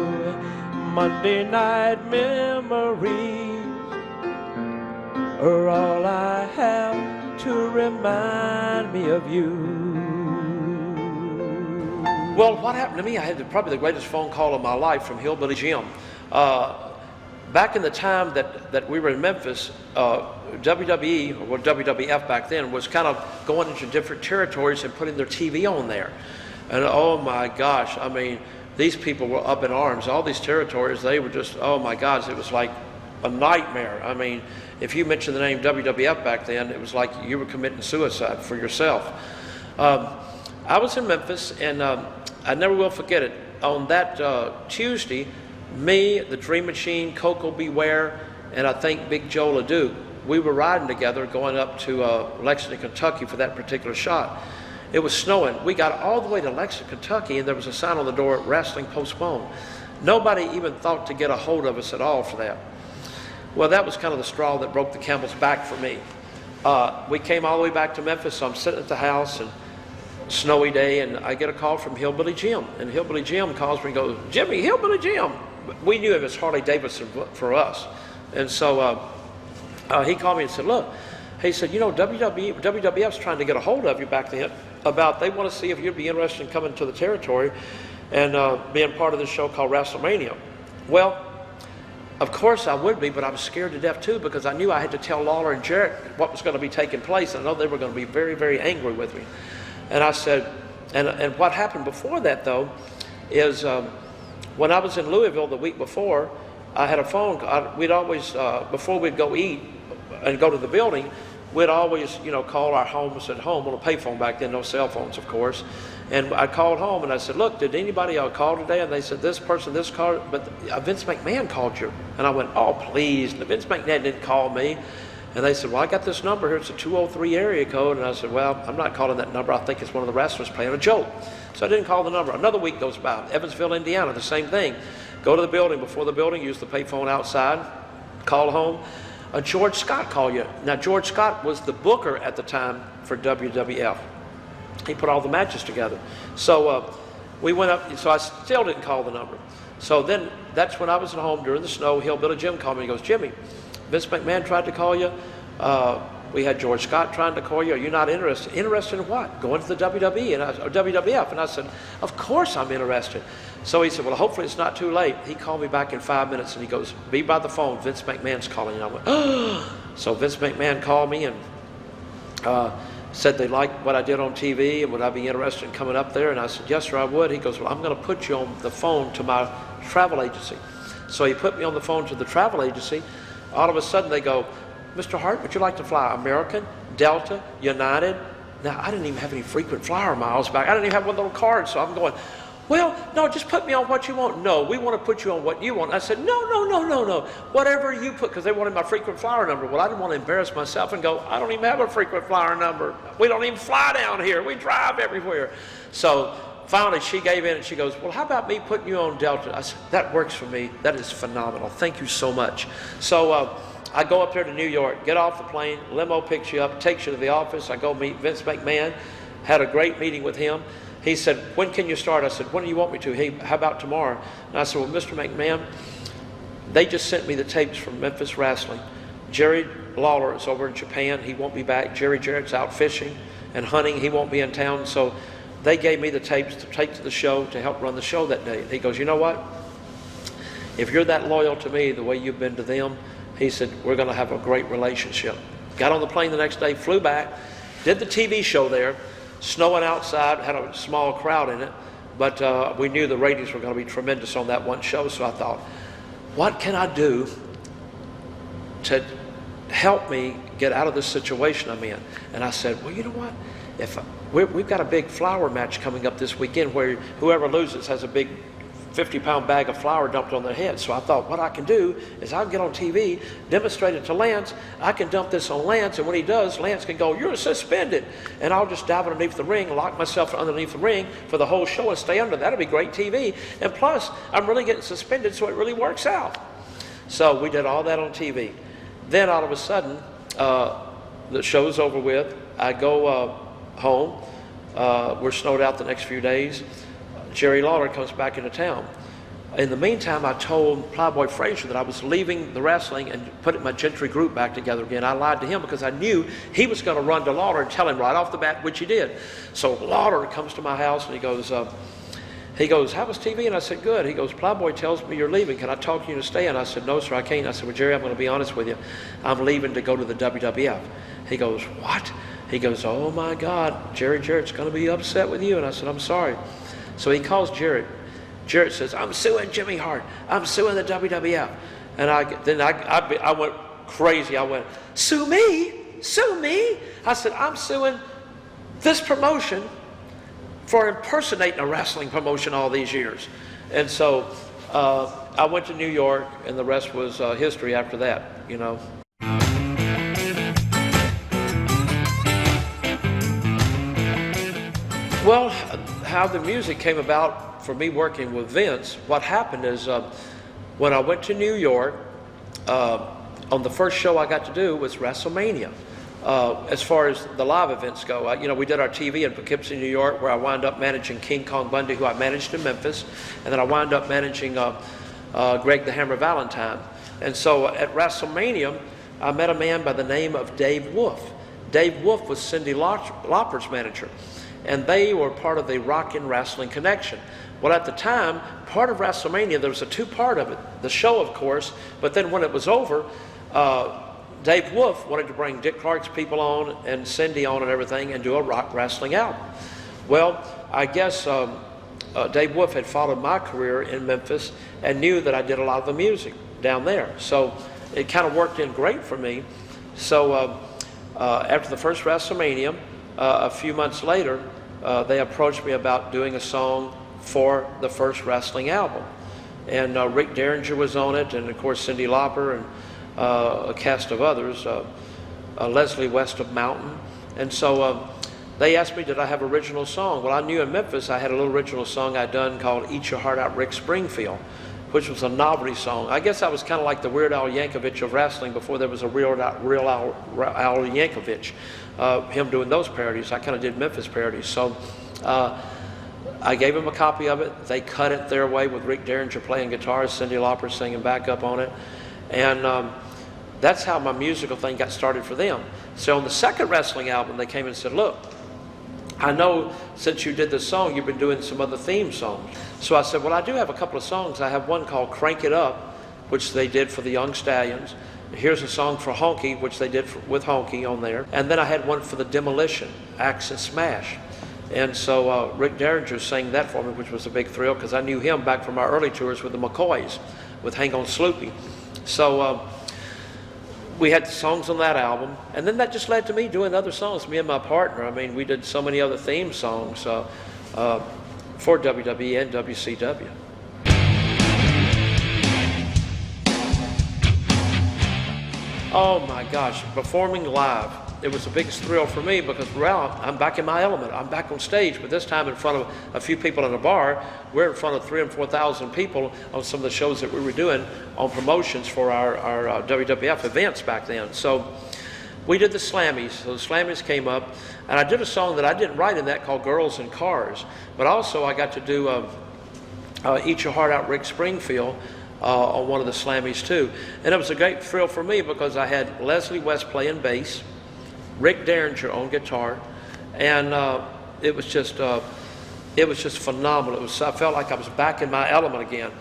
Monday night memories are all I have to remind me of you. Well, what happened to me, I had probably the greatest phone call of my life from Hillbilly Jim. Back in the time that we were in Memphis, WWE, or WWF back then, was kind of going into different territories and putting their TV on there. And oh my gosh, I mean, these people were up in arms. All these territories, they were just, oh my gosh, it was like a nightmare. I mean, if you mentioned the name WWF back then, it was like you were committing suicide for yourself. I was in Memphis, and I never will forget it. On that Tuesday, me, the Dream Machine, Coco Beware, and I think Big Joe LeDuc, we were riding together going up to Lexington, Kentucky for that particular shot. It was snowing. We got all the way to Lexington, Kentucky, and there was a sign on the door, wrestling postponed. Nobody even thought to get a hold of us at all for that. Well, that was kind of the straw that broke the camel's back for me. We came all the way back to Memphis, so I'm sitting at the house, and snowy day, and I get a call from Hillbilly Jim. And Hillbilly Jim calls me and goes, Jimmy, Hillbilly Jim. We knew him as Harley Davidson for us. And so he called me and said, look, He said, you know, WWF's trying to get a hold of you back then about they want to see if you'd be interested in coming to the territory and being part of this show called WrestleMania. Well, of course I would be, but I was scared to death too because I knew I had to tell Lawler and Jarrett what was going to be taking place. I know they were going to be very, very angry with me. And I said, and what happened before that though is when I was in Louisville the week before, I had a phone. We'd always, before we'd go eat and go to the building, we'd always, you know, call our homes at home on a payphone back then, no cell phones, of course. And I called home and I said, look, did anybody call today? And they said, this person, this called, but Vince McMahon called you. And I went, oh, please, Vince McMahon didn't call me. And they said, well, I got this number here. It's a 203 area code. And I said, well, I'm not calling that number. I think it's one of the wrestlers playing a joke. So I didn't call the number. Another week goes by. Evansville, Indiana, the same thing. Go to the building. Before the building, use the payphone outside. Call home. George Scott called you. Now, George Scott was the booker at the time for WWF. He put all the matches together. So we went up. So I still didn't call the number. So then that's when I was at home during the snow. Hillbilly Jim called me. He goes, Jimmy, Vince McMahon tried to call you. We had George Scott trying to call you. Are you not interested? Interested in what? Going to the WWE or WWF? And I said, of course I'm interested. So he said, well, hopefully it's not too late. He called me back in 5 minutes and he goes, be by the phone. Vince McMahon's calling. And I went, oh. So Vince McMahon called me and said they liked what I did on TV and would I be interested in coming up there? And I said, yes, sir, I would. He goes, well, I'm going to put you on the phone to my travel agency. So he put me on the phone to the travel agency. All of a sudden they go, Mr. Hart, would you like to fly American, Delta, United? Now, I didn't even have any frequent flyer miles back. I didn't even have one little card, so I'm going, well, no, just put me on what you want. No, we want to put you on what you want. I said, no. Whatever you put, because they wanted my frequent flyer number. Well, I didn't want to embarrass myself and go, I don't even have a frequent flyer number. We don't even fly down here. We drive everywhere. So finally, she gave in and she goes, well, how about me putting you on Delta? I said, that works for me. That is phenomenal. Thank you so much. So I go up there to New York, get off the plane, limo picks you up, takes you to the office. I go meet Vince McMahon, had a great meeting with him. He said, when can you start? I said, when do you want me to? Hey, how about tomorrow? And I said, well, Mr. McMahon, they just sent me the tapes from Memphis Wrestling. Jerry Lawler is over in Japan. He won't be back. Jerry Jarrett's out fishing and hunting. He won't be in town. So they gave me the tapes to take to the show to help run the show that day. He goes, you know what? If you're that loyal to me the way you've been to them, he said, we're going to have a great relationship. Got on the plane the next day, flew back, did the TV show there, snowing outside, had a small crowd in it, but we knew the ratings were going to be tremendous on that one show, so I thought, what can I do to help me get out of this situation I'm in? And I said, well, you know what? We've got a big flour match coming up this weekend where whoever loses has a big 50-pound bag of flour dumped on their head. So I thought what I can do is I'll get on TV, demonstrate it to Lance. I can dump this on Lance, and when he does, Lance can go, you're suspended. And I'll just dive underneath the ring, lock myself underneath the ring for the whole show and stay under. That'll be great TV. And plus, I'm really getting suspended, so it really works out. So we did all that on TV. Then all of a sudden, the show's over with. I go home. We're snowed out the next few days. Jerry Lawler comes back into town. In the meantime, I told Plowboy Frazier that I was leaving the wrestling and putting my Gentry group back together again. I lied to him because I knew he was going to run to Lawler and tell him right off the bat, which he did. So Lawler comes to my house and he goes, how was TV? And I said, good. He goes, Plowboy tells me you're leaving. Can I talk to you to stay? And I said, no, sir, I can't. I said, well, Jerry, I'm going to be honest with you. I'm leaving to go to the WWF. He goes, what? He goes, oh my God, Jerry Jarrett's going to be upset with you. And I said, I'm sorry. So he calls Jarrett. Jarrett says, I'm suing Jimmy Hart. I'm suing the WWF. And I went crazy. I went, sue me? Sue me? I said, I'm suing this promotion for impersonating a wrestling promotion all these years. And so I went to New York, and the rest was history after that, you know. Well, how the music came about for me working with Vince, what happened is when I went to New York, on the first show I got to do was WrestleMania. As far as the live events go, we did our TV in Poughkeepsie, New York, where I wound up managing King Kong Bundy, who I managed in Memphis, and then I wound up managing Greg the Hammer Valentine. And so at WrestleMania, I met a man by the name of Dave Wolf. Dave Wolf was Cyndi Lauper's manager, and they were part of the Rockin' Wrestling Connection. Well, at the time, part of WrestleMania, there was a two-part of it, the show, of course, but then when it was over, Dave Wolf wanted to bring Dick Clark's people on and Cyndi on and everything and do a rock wrestling album. Well, I guess Dave Wolf had followed my career in Memphis and knew that I did a lot of the music down there. So it kind of worked in great for me. So after the first WrestleMania, a few months later, they approached me about doing a song for the first wrestling album. And Rick Derringer was on it, and of course Cyndi Lauper, and a cast of others, Leslie West of Mountain. And so they asked me, did I have original song? Well, I knew in Memphis I had a little original song I'd done called Eat Your Heart Out Rick Springfield, which was a novelty song. I guess I was kind of like the Weird Al Yankovic of wrestling before there was a real Al Yankovic. Him doing those parodies, I kind of did Memphis parodies. So I gave them a copy of it. They cut it their way with Rick Derringer playing guitar, Cyndi Lauper singing backup on it. And that's how my musical thing got started for them. So on the second wrestling album, they came and said, look, I know since you did this song, you've been doing some other theme songs. So I said, well, I do have a couple of songs. I have one called Crank It Up, which they did for the Young Stallions. Here's a song for Honky, which they did with Honky on there. And then I had one for the Demolition, Axe and Smash. And so Rick Derringer sang that for me, which was a big thrill because I knew him back from our early tours with the McCoys, with Hang On Sloopy. So we had songs on that album, and then that just led to me doing other songs, me and my partner. I mean, we did so many other theme songs for WWE and WCW. Oh my gosh, performing live. It was the biggest thrill for me because, well, I'm back in my element. I'm back on stage, but this time in front of a few people in a bar. We're in front of 3,000 and 4,000 people on some of the shows that we were doing on promotions for our WWF events back then. So we did the Slammies. So the Slammies came up, and I did a song that I didn't write in that called Girls in Cars, but also I got to do Eat Your Heart Out Rick Springfield on one of the Slammies too. And it was a great thrill for me because I had Leslie West playing bass, Rick Derringer on guitar, and it was just phenomenal. I felt like I was back in my element again.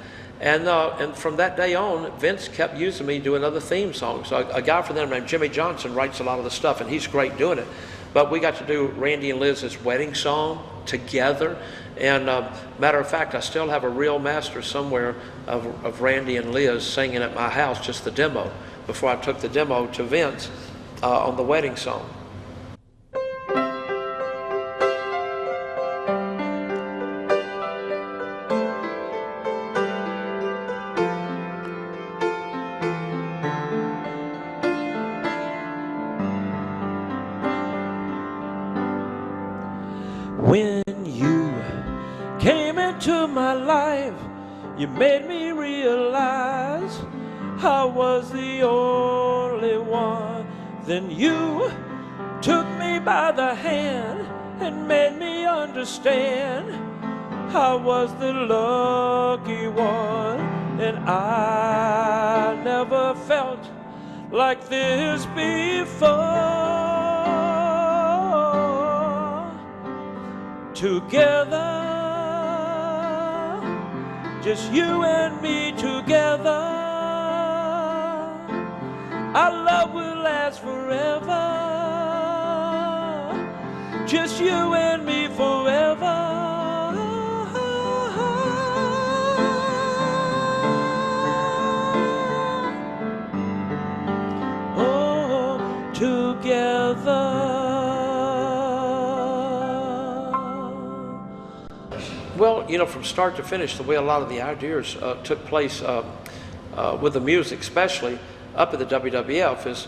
And from that day on, Vince kept using me doing other theme songs. So a guy from them named Jimmy Johnson writes a lot of the stuff, and he's great doing it. But we got to do Randy and Liz's wedding song together. And matter of fact, I still have a real master somewhere of Randy and Liz singing at my house, just the demo, before I took the demo to Vince on the wedding song. When you came into my life, you made me realize I was the only one. Then you took me by the hand and made me understand I was the lucky one. And I never felt like this before. Together, just you and me together, our love will last forever. Just you and me forever. Oh, together. Well, you know, from start to finish, the way a lot of the ideas took place with the music, especially up at the WWF, is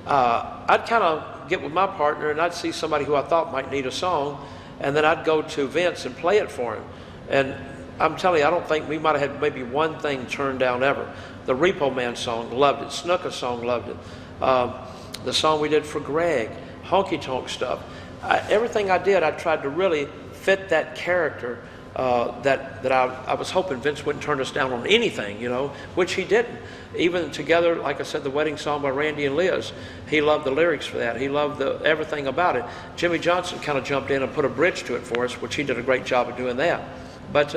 I'd kind of get with my partner and I'd see somebody who I thought might need a song, and then I'd go to Vince and play it for him. And I'm telling you, I don't think we might have had maybe one thing turned down ever. The Repo Man song, loved it. Snuka song, loved it. The song we did for Greg, Honky Tonk stuff. Everything I did, I tried to really fit that character that I was hoping Vince wouldn't turn us down on anything, you know, which he didn't. Even Together, like I said, the wedding song by Randy and Liz, he loved the lyrics for that. He loved everything about it. Jimmy Johnson kind of jumped in and put a bridge to it for us, which he did a great job of doing that. But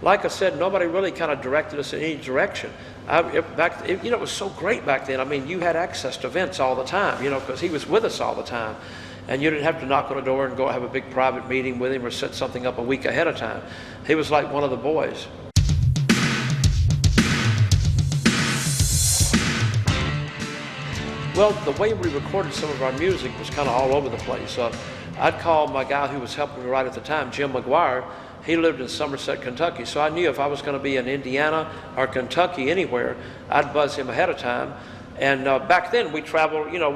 like I said, nobody really kind of directed us in any direction. It was so great back then. I mean, you had access to Vince all the time, you know, because he was with us all the time. And you didn't have to knock on a door and go have a big private meeting with him or set something up a week ahead of time. He was like one of the boys. Well, the way we recorded some of our music was kind of all over the place. I'd call my guy who was helping me write at the time, Jim McGuire. He lived in Somerset, Kentucky, so I knew if I was going to be in Indiana or Kentucky, anywhere, I'd buzz him ahead of time. And back then we traveled, you know,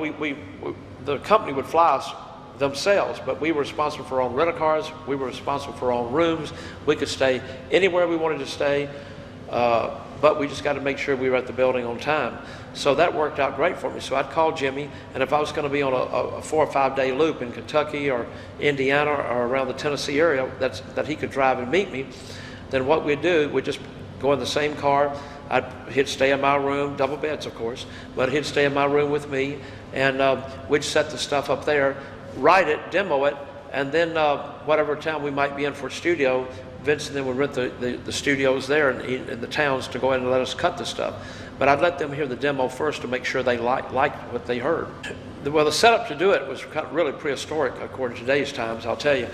the company would fly us themselves, but we were responsible for our own rental cars, we were responsible for our own rooms, we could stay anywhere we wanted to stay, but we just got to make sure we were at the building on time. So that worked out great for me. So I'd call Jimmy, and if I was going to be on a 4 or 5 day loop in Kentucky or Indiana or around the Tennessee area that he could drive and meet me, then what we'd do, we'd just go in the same car. He'd stay in my room, double beds of course, but he'd stay in my room with me, and we'd set the stuff up there, write it, demo it, and then whatever town we might be in for a studio, Vince and then would rent the studios there in the towns to go in and let us cut the stuff. But I'd let them hear the demo first to make sure they liked what they heard. Well, the setup to do it was kind of really prehistoric according to today's times, I'll tell you.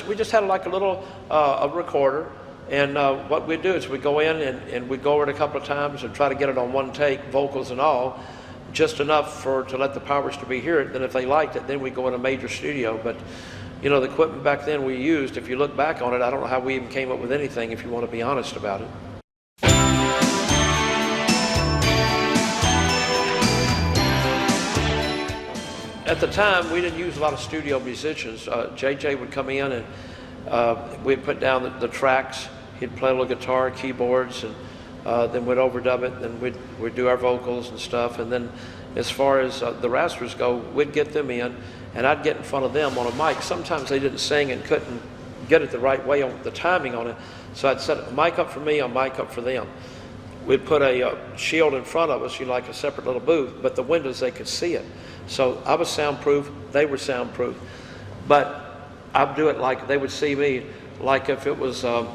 We just had like a little a recorder, and what we'd do is we'd go in and we'd go over it a couple of times and try to get it on one take, vocals and all, just enough to let the powers to be hear it. Then if they liked it, then we'd go in a major studio. But you know, the equipment back then we used, if you look back on it, I don't know how we even came up with anything, if you want to be honest about it. At the time, we didn't use a lot of studio musicians. JJ would come in and we'd put down the tracks. He'd play a little guitar, keyboards, and then we'd overdub it, and we'd do our vocals and stuff. And then as far as the raspers go, we'd get them in, and I'd get in front of them on a mic. Sometimes they didn't sing and couldn't get it the right way on the timing on it, so I'd set a mic up for me, a mic up for them. We'd put a shield in front of us, like a separate little booth, but the windows, they could see it. So I was soundproof, they were soundproof. But I'd do it like they would see me, like if it was the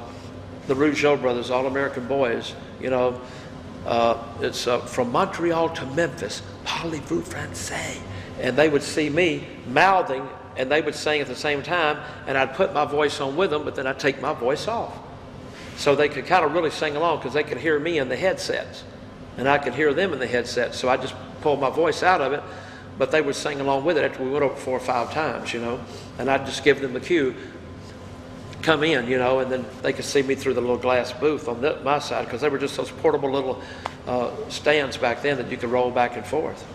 Rougeau brothers, All American Boys, you know, it's from Montreal to Memphis, parlez-vous français. And they would see me mouthing, and they would sing at the same time, and I'd put my voice on with them, but then I'd take my voice off. So they could kind of really sing along, because they could hear me in the headsets, and I could hear them in the headsets. So I just pulled my voice out of it, but they would sing along with it after we went over 4 or 5 times, you know. And I'd just give them the cue, come in, you know, and then they could see me through the little glass booth on my side, because they were just those portable little stands back then that you could roll back and forth.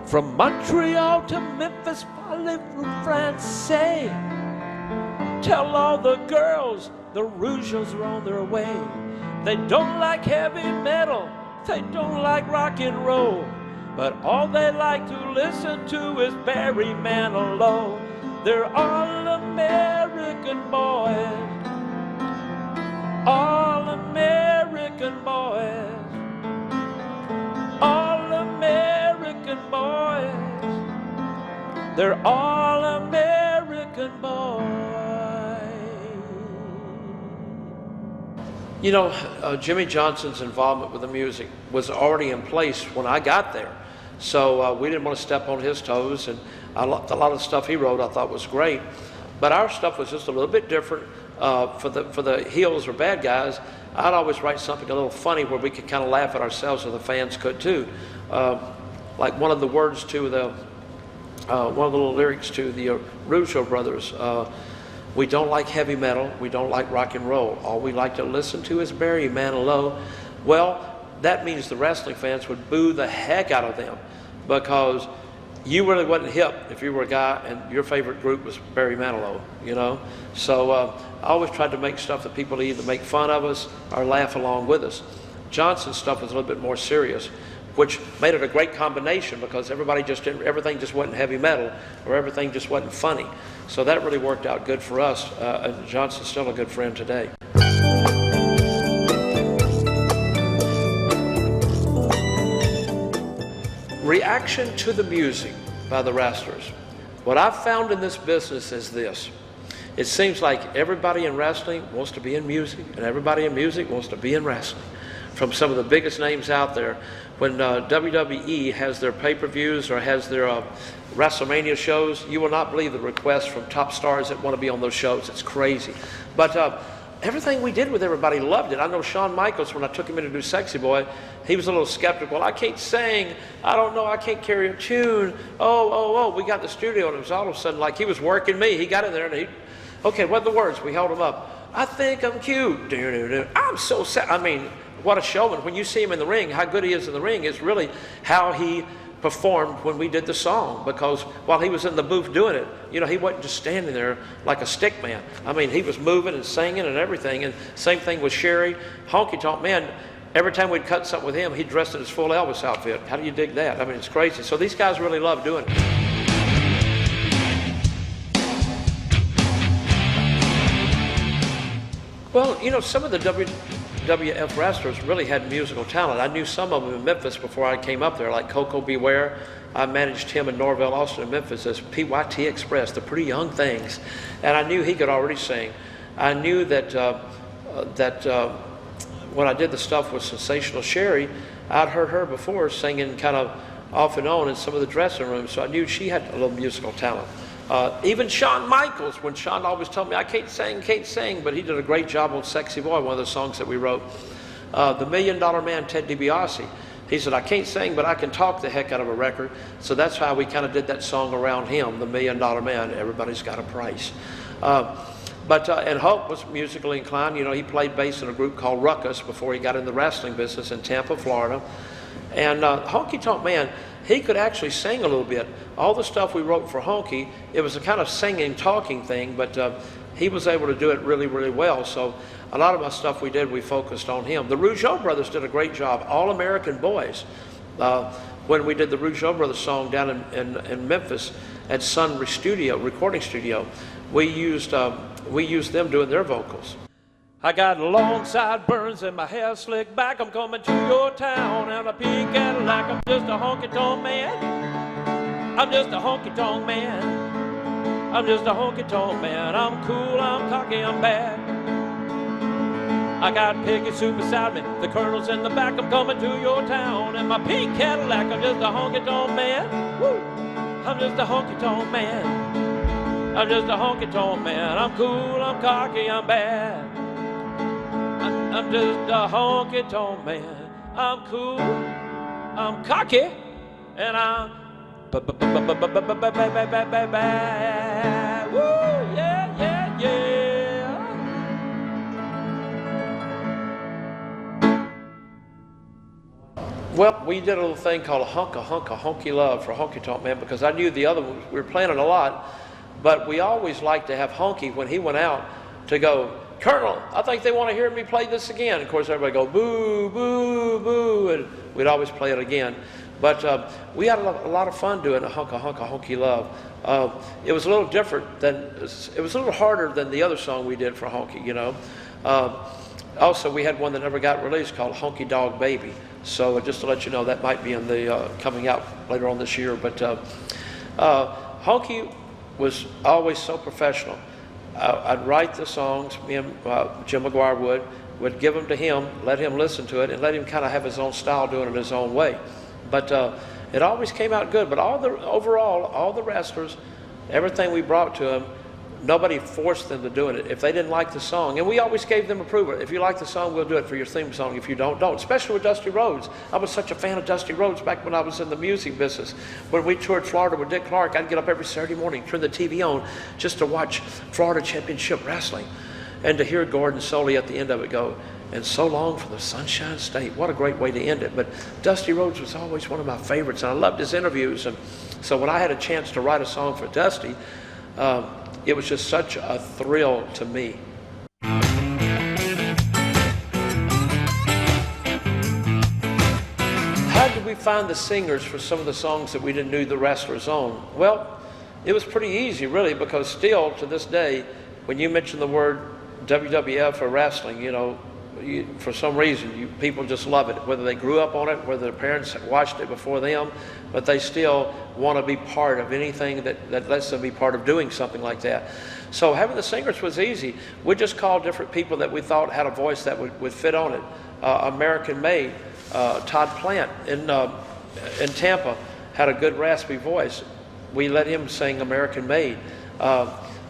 From Montreal to Memphis, parlez-vous français. Tell all the girls the Rougeaus are on their way. They don't like heavy metal, they don't like rock and roll, but all they like to listen to is Barry Manilow. They're all American boys, all American boys, all American boys. They're all American boys. You know, Jimmy Johnson's involvement with the music was already in place when I got there. So we didn't want to step on his toes, and a lot of the stuff he wrote I thought was great. But our stuff was just a little bit different. For the heels or bad guys, I'd always write something a little funny where we could kind of laugh at ourselves, and the fans could too. Like one of the words to one of the little lyrics to the Rougeau brothers, we don't like heavy metal, we don't like rock and roll. All we like to listen to is Barry Manilow. Well, that means the wrestling fans would boo the heck out of them, because you really wasn't hip if you were a guy and your favorite group was Barry Manilow, you know? So I always tried to make stuff that people either make fun of us or laugh along with us. Johnson's stuff was a little bit more serious, which made it a great combination because everything just wasn't heavy metal or everything just wasn't funny. So that really worked out good for us, and Johnson's still a good friend today. Reaction to the music by the wrestlers. What I've found in this business is this. It seems like everybody in wrestling wants to be in music, and everybody in music wants to be in wrestling. From some of the biggest names out there, when WWE has their pay-per-views or has their WrestleMania shows, you will not believe the requests from top stars that want to be on those shows. It's crazy. But everything we did with everybody loved it. I know Shawn Michaels, when I took him in to do Sexy Boy, he was a little skeptical. I can't sing. I don't know. I can't carry a tune. Oh. We got in the studio, and it was all of a sudden like he was working me. He got in there, and okay, what are the words? We held him up. I think I'm cute. I'm so sad. I mean, what a showman. When you see him in the ring, how good he is in the ring is really how he performed when we did the song, because while he was in the booth doing it, you know, he wasn't just standing there like a stick man. I mean, he was moving and singing and everything. And same thing with Sherry. Honky Tonk Man, every time we'd cut something with him, he dressed in his full Elvis outfit. How do you dig that? I mean, it's crazy. So these guys really love doing it. Well, you know, some of the WWF wrestlers really had musical talent. I knew some of them in Memphis before I came up there, like Coco Beware. I managed him in Norville, Austin, and Memphis as PYT Express, the Pretty Young Things. And I knew he could already sing. I knew that when I did the stuff with Sensational Sherry, I'd heard her before singing kind of off and on in some of the dressing rooms, so I knew she had a little musical talent. Even Shawn Michaels, when Shawn always told me, I can't sing, but he did a great job on Sexy Boy, one of the songs that we wrote. The $1 Million Man, Ted DiBiase, he said, I can't sing, but I can talk the heck out of a record. So that's how we kind of did that song around him, the $1 Million Man, Everybody's Got a Price. And Hulk was musically inclined. You know, he played bass in a group called Ruckus before he got in the wrestling business in Tampa, Florida. And Honky Tonk Man, he could actually sing a little bit. All the stuff we wrote for Honky, it was a kind of singing, talking thing, but he was able to do it really, really well. So a lot of my stuff we did, we focused on him. The Rougeau brothers did a great job. All American Boys. When we did the Rougeau brothers song down in Memphis at Sun recording studio, we used them doing their vocals. I got long sideburns and my hair slicked back. I'm coming to your town and a pink Cadillac. I'm just a honky-tonk man. I'm just a honky-tonk man. I'm just a honky-tonk man. I'm cool, I'm cocky, I'm bad. I got Piggy Sue beside me, the Colonel's in the back. I'm coming to your town in my pink Cadillac. I'm just a honky-tonk man. Woo! I'm just a honky-tonk man. I'm just a honky-tonk man. I'm cool, I'm cocky, I'm bad. I'm just a honky-tonk man. I'm cool, I'm cocky, and I'm bad. Woo, yeah. Well, we did a little thing called a honky love for Honky Tonk Man, because I knew the other ones, we were planning a lot, but we always liked to have Honky, when he went out, to go, Colonel, I think they want to hear me play this again. Of course, everybody go, boo, boo, boo, and we'd always play it again. But we had a lot of fun doing a honky love. It was a little different it was a little harder than the other song we did for Honky, you know. Also, we had one that never got released called Honky Dog Baby. So just to let you know, that might be in the coming out later on this year. But Honky was always so professional. I'd write the songs, me and Jim McGuire would give them to him, let him listen to it, and let him kind of have his own style doing it his own way. But it always came out good. But overall, all the wrestlers, everything we brought to them, nobody forced them to do it. If they didn't like the song, and we always gave them approval. If you like the song, we'll do it for your theme song. If you don't. Especially with Dusty Rhodes. I was such a fan of Dusty Rhodes back when I was in the music business. When we toured Florida with Dick Clark, I'd get up every Saturday morning, turn the TV on, just to watch Florida Championship Wrestling. And to hear Gordon Soley at the end of it go, and so long for the Sunshine State. What a great way to end it. But Dusty Rhodes was always one of my favorites, and I loved his interviews. And so when I had a chance to write a song for Dusty, it was just such a thrill to me. How did we find the singers for some of the songs that we didn't do the wrestlers on? Well, it was pretty easy, really, because still to this day, when you mention the word WWF or wrestling, you know, for some reason, people just love it, whether they grew up on it, whether their parents watched it before them, but they still want to be part of anything that lets them be part of doing something like that. So having the singers was easy. We just called different people that we thought had a voice that would fit on it. American Made, Todd Plant in Tampa had a good raspy voice. We let him sing American Made.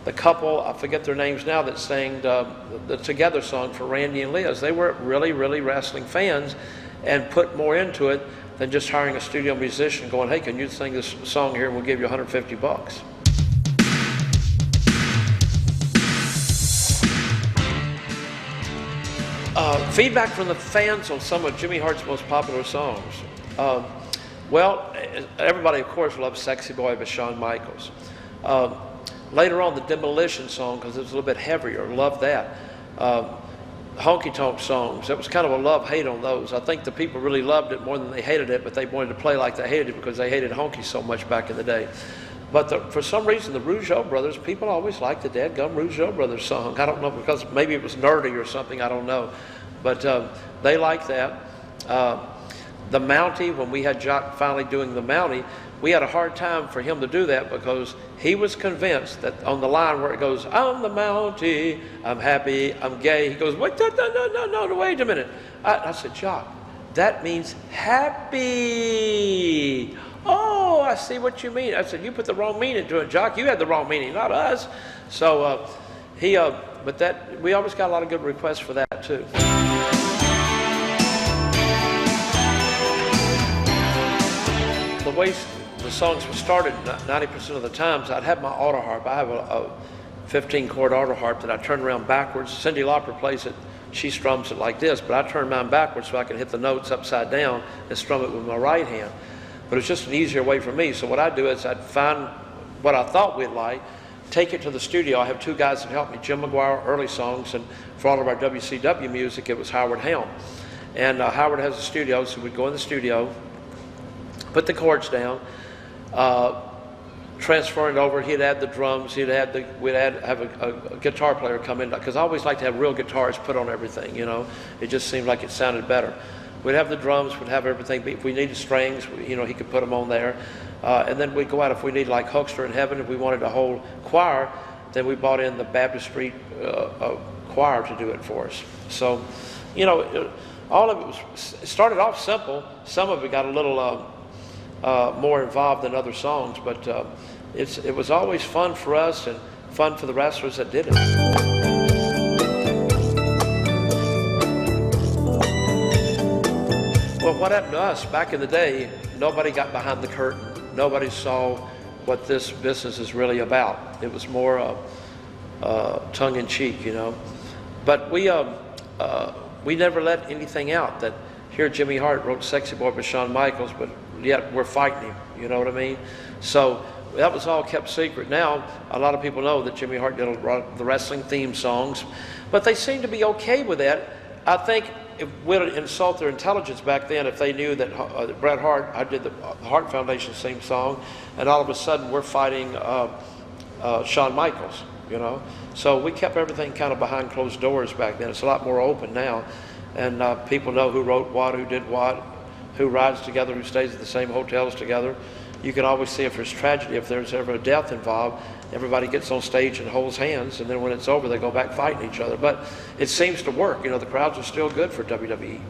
The couple, I forget their names now, that sang the Together song for Randy and Liz, they were really, really wrestling fans and put more into it than just hiring a studio musician going, hey, can you sing this song here and we'll give you 150 bucks. Feedback from the fans on some of Jimmy Hart's most popular songs. Well, everybody, of course, loves Sexy Boy by Shawn Michaels. Later on, the Demolition song, because it was a little bit heavier, loved that. Honky Tonk songs, it was kind of a love-hate on those. I think the people really loved it more than they hated it, but they wanted to play like they hated it because they hated Honky so much back in the day. But for some reason, the Rougeau brothers, people always liked the dadgum Rougeau brothers song. I don't know, because maybe it was nerdy or something, I don't know. But they liked that. The Mountie, when we had Jock finally doing the Mountie, we had a hard time for him to do that because he was convinced that on the line where it goes, I'm the Mountie, I'm happy, I'm gay, he goes, wait, no, wait a minute. I said, Jock, that means happy. Oh, I see what you mean. I said, you put the wrong meaning to it, Jock. You had the wrong meaning, not us. So but that, we always got a lot of good requests for that too. The way the songs were started, 90% of the times, I'd have my auto harp. I have a 15-chord auto harp that I turn around backwards. Cyndi Lauper plays it. She strums it like this, but I turn mine backwards so I can hit the notes upside down and strum it with my right hand. But it's just an easier way for me. So what I'd do is I'd find what I thought we'd like, take it to the studio. I have two guys that help me, Jim McGuire, early songs, and for all of our WCW music, it was Howard Helm. And Howard has a studio, so we'd go in the studio, put the chords down, transfer it over. He'd add the drums. We'd have a guitar player come in, because I always like to have real guitars put on everything. You know, it just seemed like it sounded better. We'd have the drums. We'd have everything. If we needed strings, you know, he could put them on there. And then we'd go out if we needed like Huckster in Heaven. If we wanted a whole choir, then we brought in the Baptist Street choir to do it for us. So, you know, all of it started off simple. Some of it got a little more involved than other songs, but it was always fun for us and fun for the wrestlers that did it. Well, what happened to us back in the day, nobody got behind the curtain. Nobody saw what this business is really about. It was more tongue-in-cheek, you know. But we never let anything out that here Jimmy Hart wrote Sexy Boy by Shawn Michaels, but yet we're fighting him, you know what I mean? So that was all kept secret. Now, a lot of people know that Jimmy Hart did the wrestling theme songs, but they seem to be okay with that. I think it would insult their intelligence back then if they knew that Bret Hart, I did the Hart Foundation theme song, and all of a sudden we're fighting Shawn Michaels, you know? So we kept everything kind of behind closed doors back then. It's a lot more open now, and people know who wrote what, who did what, who rides together, who stays at the same hotels together. You can always see if there's tragedy, if there's ever a death involved, everybody gets on stage and holds hands, and then when it's over, they go back fighting each other. But it seems to work. You know, the crowds are still good for WWE.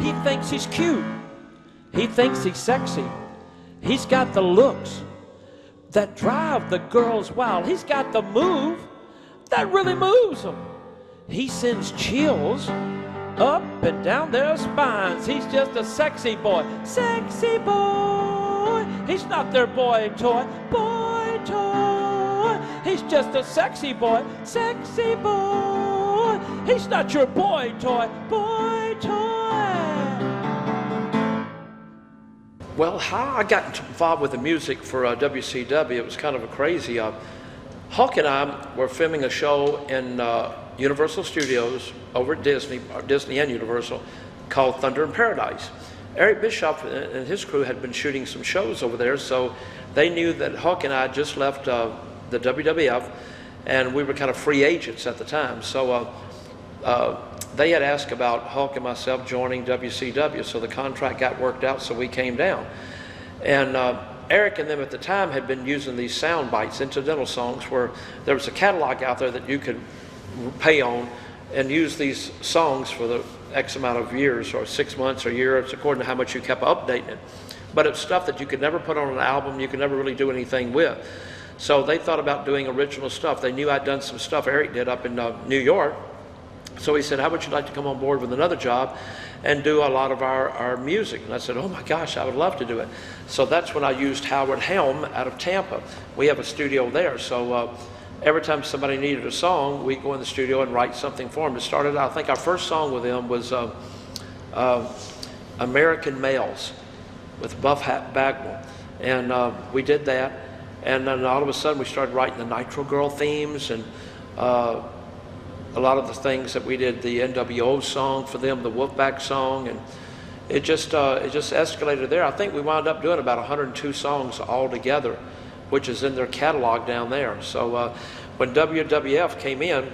He thinks he's cute. He thinks he's sexy. He's got the looks that drive the girls wild. He's got the move that really moves them. He sends chills up and down their spines. He's just a sexy boy. Sexy boy. He's not their boy toy. Boy toy. He's just a sexy boy, sexy boy. He's not your boy toy, boy toy. Well, how I got involved with the music for WCW, it was kind of a crazy. Hawk and I were filming a show in Universal Studios over at Disney and Universal, called Thunder in Paradise. Eric Bischoff and his crew had been shooting some shows over there, so they knew that Hawk and I just left the WWF, and we were kind of free agents at the time. So they had asked about Hawk and myself joining WCW, so the contract got worked out, so we came down. And Eric and them at the time had been using these sound bites, incidental songs, where there was a catalog out there that you could pay on and use these songs for the X amount of years, or 6 months or a year. It's according to how much you kept updating it. But it's stuff that you could never put on an album, you could never really do anything with. So they thought about doing original stuff. They knew I'd done some stuff Eric did up in New York. So he said, how would you like to come on board with another job and do a lot of our music? And I said, oh my gosh, I would love to do it. So that's when I used Howard Helm out of Tampa. We have a studio there. So every time somebody needed a song, we'd go in the studio and write something for them. It started out, I think our first song with them was American Males with Buff Hat Bagwell. And we did that. And then all of a sudden we started writing the Nitro Girl themes, and a lot of the things that we did, the NWO song for them, the Wolfpack song, and it just escalated there. I think we wound up doing about 102 songs altogether, which is in their catalog down there. So when WWF came in,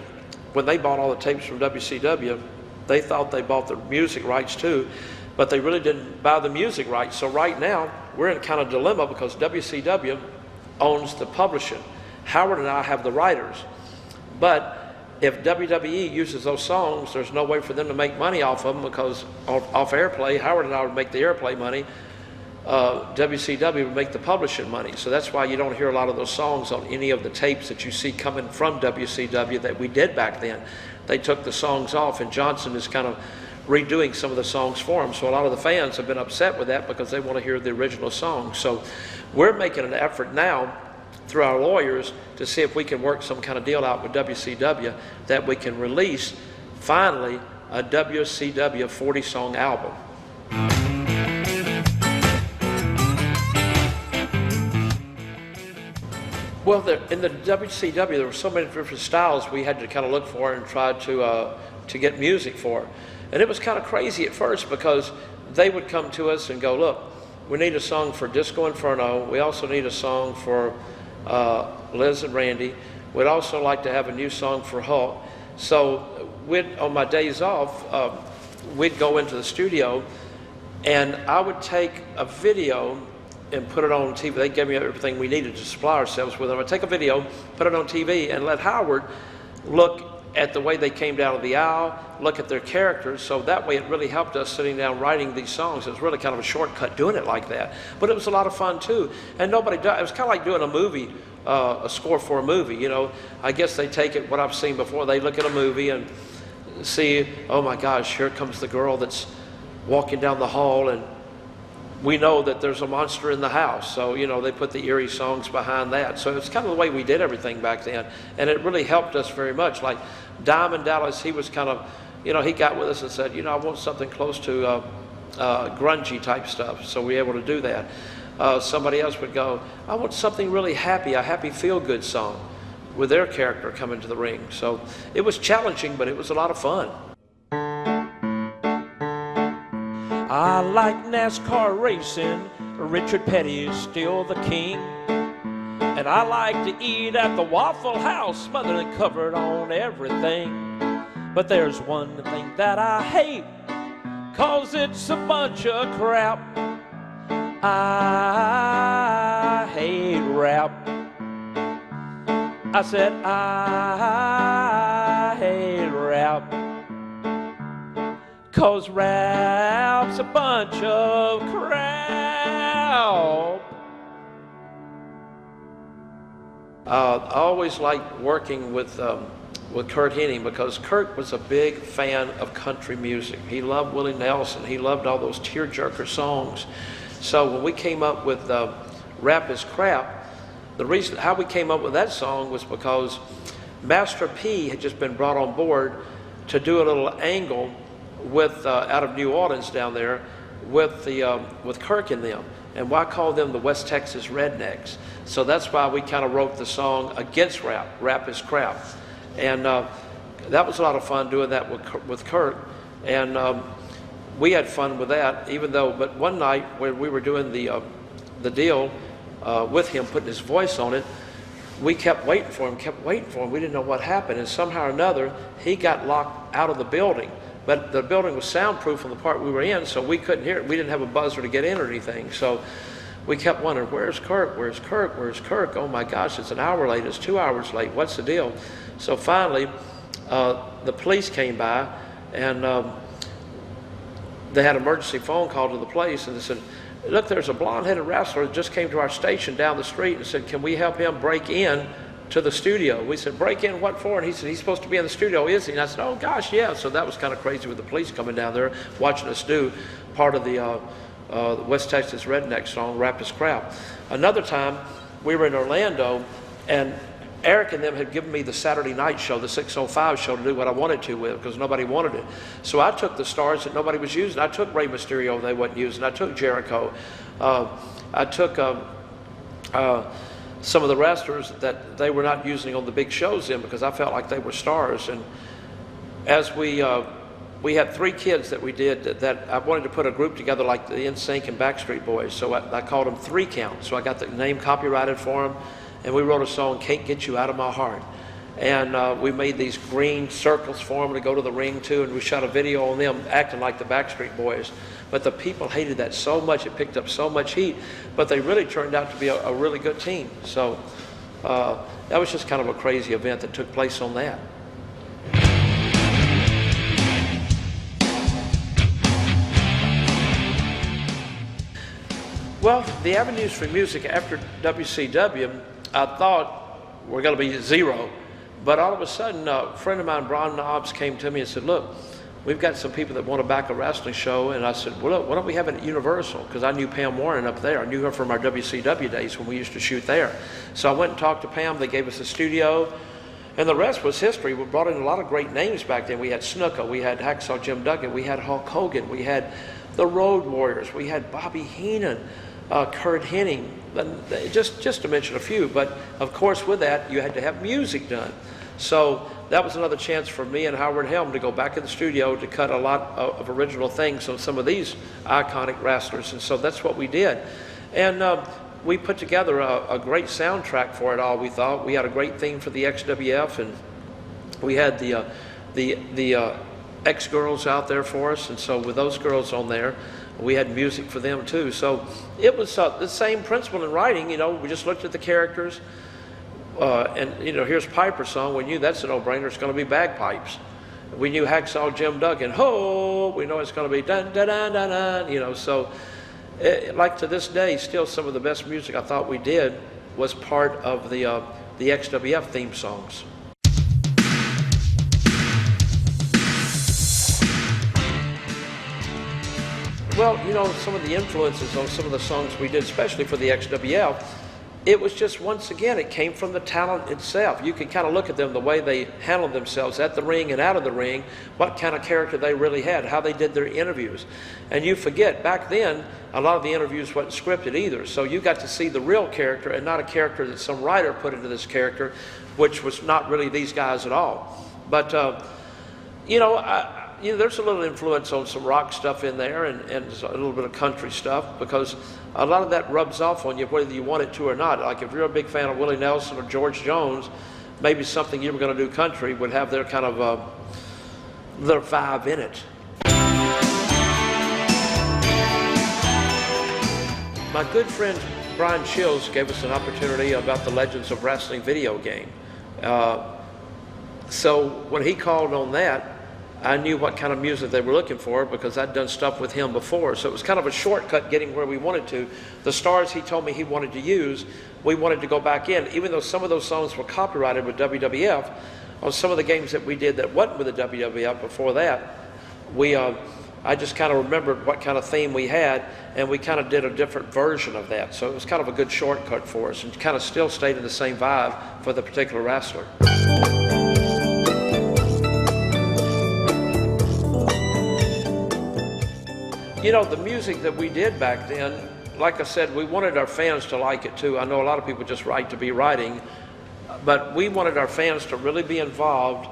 when they bought all the tapes from WCW, they thought they bought the music rights too, but they really didn't buy the music rights. So right now, we're in kind of dilemma because WCW owns the publishing. Howard and I have the writers. But if WWE uses those songs, there's no way for them to make money off of them, because off airplay, Howard and I would make the airplay money. WCW would make the publishing money. So that's why you don't hear a lot of those songs on any of the tapes that you see coming from WCW that we did back then. They took the songs off, and Johnson is kind of redoing some of the songs for them. So a lot of the fans have been upset with that because they want to hear the original song. So we're making an effort now through our lawyers to see if we can work some kind of deal out with WCW that we can release finally a WCW 40-song album. Well, in the WCW, there were so many different styles we had to kind of look for and try to get music for. And it was kind of crazy at first because they would come to us and go, look, we need a song for Disco Inferno. We also need a song for Liz and Randy. We'd also like to have a new song for Hulk. So on my days off, we'd go into the studio and I would take a video and put it on TV. They gave me everything we needed to supply ourselves with. I would take a video, put it on TV, and let Howard look at the way they came down the aisle, look at their characters. So that way it really helped us sitting down writing these songs. It was really kind of a shortcut doing it like that. But it was a lot of fun too. And nobody does. It was kind of like doing a movie, a score for a movie. You know, I guess they take it, what I've seen before, they look at a movie and see, oh my gosh, here comes the girl that's walking down the hall, and we know that there's a monster in the house. So, you know, they put the eerie songs behind that. So it's kind of the way we did everything back then. And it really helped us very much. Like Diamond Dallas, he was kind of, you know, he got with us and said, you know, I want something close to grungy type stuff. So we were able to do that. Somebody else would go, I want something really happy, a happy feel-good song with their character coming to the ring. So it was challenging, but it was a lot of fun. I like NASCAR racing, Richard Petty is still the king. And I like to eat at the Waffle House, smothered and covered on everything. But there's one thing that I hate, 'cause it's a bunch of crap. I hate rap. I said I hate rap. 'Cause rap's a bunch of crap. I always liked working with Kurt Hennig because Kurt was a big fan of country music. He loved Willie Nelson. He loved all those tearjerker songs. So when we came up with Rap is Crap, the reason how we came up with that song was because Master P had just been brought on board to do a little angle with out of New Orleans down there with Kirk and them. And why call them the West Texas Rednecks? So that's why we kind of wrote the song against rap. Rap is crap. And that was a lot of fun doing that with Kirk. And we had fun with that, but one night when we were doing the deal with him, putting his voice on it, we kept waiting for him. We didn't know what happened. And somehow or another, he got locked out of the building. But the building was soundproof on the part we were in, so we couldn't hear it. We didn't have a buzzer to get in or anything. So we kept wondering, where's Kirk? Where's Kirk? Where's Kirk? Oh my gosh, it's an hour late. It's 2 hours late. What's the deal? So finally, the police came by, and they had an emergency phone call to the place, and they said, look, there's a blonde-headed wrestler that just came to our station down the street and said, can we help him break in to the studio? We said, break in what for? And he said, he's supposed to be in the studio, is he? And I said, oh gosh, yeah. So that was kind of crazy with the police coming down there watching us do part of the West Texas Redneck song, Rap is Crap. Another time, we were in Orlando, and Eric and them had given me the Saturday night show, the 605 show, to do what I wanted to with, because nobody wanted it. So I took the stars that nobody was using. I took Rey Mysterio they wasn't using. I took Jericho. I took some of the wrestlers that they were not using on the big shows then, because I felt like they were stars. And as we had 3 kids that we did that I wanted to put a group together like the NSYNC and Backstreet Boys. So I called them 3 Count. So I got the name copyrighted for them. And we wrote a song, Can't Get You Out of My Heart. And we made these green circles for them to go to the ring to, and we shot a video on them acting like the Backstreet Boys. But the people hated that so much, it picked up so much heat, but they really turned out to be a really good team. So that was just kind of a crazy event that took place on that. Well, the avenues for music after WCW, I thought were going to be 0. But all of a sudden, a friend of mine, Brian Knobs, came to me and said, look, we've got some people that want to back a wrestling show. And I said, well, look, why don't we have it at Universal? Because I knew Pam Warren up there. I knew her from our WCW days when we used to shoot there. So I went and talked to Pam. They gave us a studio. And the rest was history. We brought in a lot of great names back then. We had Snuka. We had Hacksaw Jim Duggan. We had Hulk Hogan. We had the Road Warriors. We had Bobby Heenan. Kurt Hennig, just to mention a few. But of course with that you had to have music done. So that was another chance for me and Howard Helm to go back in the studio to cut a lot of original things on some of these iconic wrestlers. And so that's what we did. And we put together a great soundtrack for it all, we thought. We had a great theme for the XWF, and we had the X-Girls out there for us. And so with those girls on there, we had music for them too. So it was the same principle in writing. You know, we just looked at the characters, and you know, here's Piper's song. We knew that's a no-brainer. It's going to be bagpipes. We knew Hacksaw Jim Duggan. Ho! We know it's going to be dun dun dun dun dun. You know, so like to this day, still some of the best music I thought we did was part of the XWF theme songs. Well, you know, some of the influences on some of the songs we did, especially for the XWF, it was just, once again, it came from the talent itself. You could kind of look at them, the way they handled themselves at the ring and out of the ring, what kind of character they really had, how they did their interviews. And you forget, back then, a lot of the interviews wasn't scripted either. So you got to see the real character and not a character that some writer put into this character, which was not really these guys at all. But, you know, there's a little influence on some rock stuff in there, and a little bit of country stuff, because a lot of that rubs off on you whether you want it to or not. Like if you're a big fan of Willie Nelson or George Jones, maybe something you were going to do country would have their kind of their vibe in it. My good friend Brian Chills gave us an opportunity about the Legends of Wrestling video game. So when he called on that, I knew what kind of music they were looking for because I'd done stuff with him before. So it was kind of a shortcut getting where we wanted to. The stars he told me he wanted to use, we wanted to go back in. Even though some of those songs were copyrighted with WWF, on some of the games that we did that wasn't with the WWF before that, we I just kind of remembered what kind of theme we had, and we kind of did a different version of that. So it was kind of a good shortcut for us, and kind of still stayed in the same vibe for the particular wrestler. You know, the music that we did back then, like I said, we wanted our fans to like it too. I know a lot of people just write to be writing, but we wanted our fans to really be involved,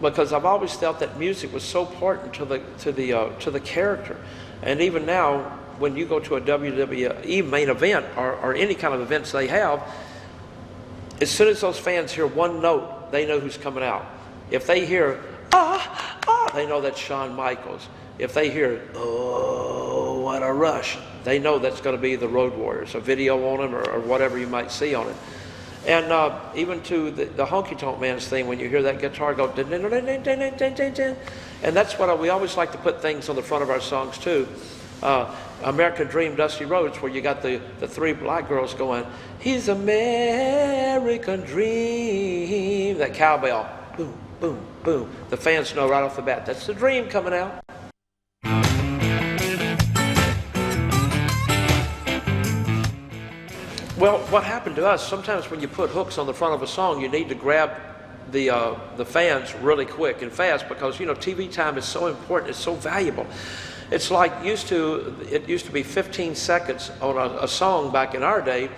because I've always felt that music was so important to the character. And even now, when you go to a WWE main event or any kind of events they have, as soon as those fans hear one note, they know who's coming out. If they hear they know that's Shawn Michaels. If they hear, oh, what a rush, they know that's going to be the Road Warriors, a video on them or whatever you might see on it. And even to the Honky Tonk Man's thing, when you hear that guitar go, din, din, din, din, din, din, din, din. And that's what we always like to put things on the front of our songs too. American Dream, Dusty Rhodes, where you got the three black girls going, he's American Dream, that cowbell, boom, boom, boom. The fans know right off the bat, that's the dream coming out. Well, what happened to us, sometimes when you put hooks on the front of a song, you need to grab the fans really quick and fast, because, you know, TV time is so important, it's so valuable. It's like it used to be 15 seconds on a song back in our day,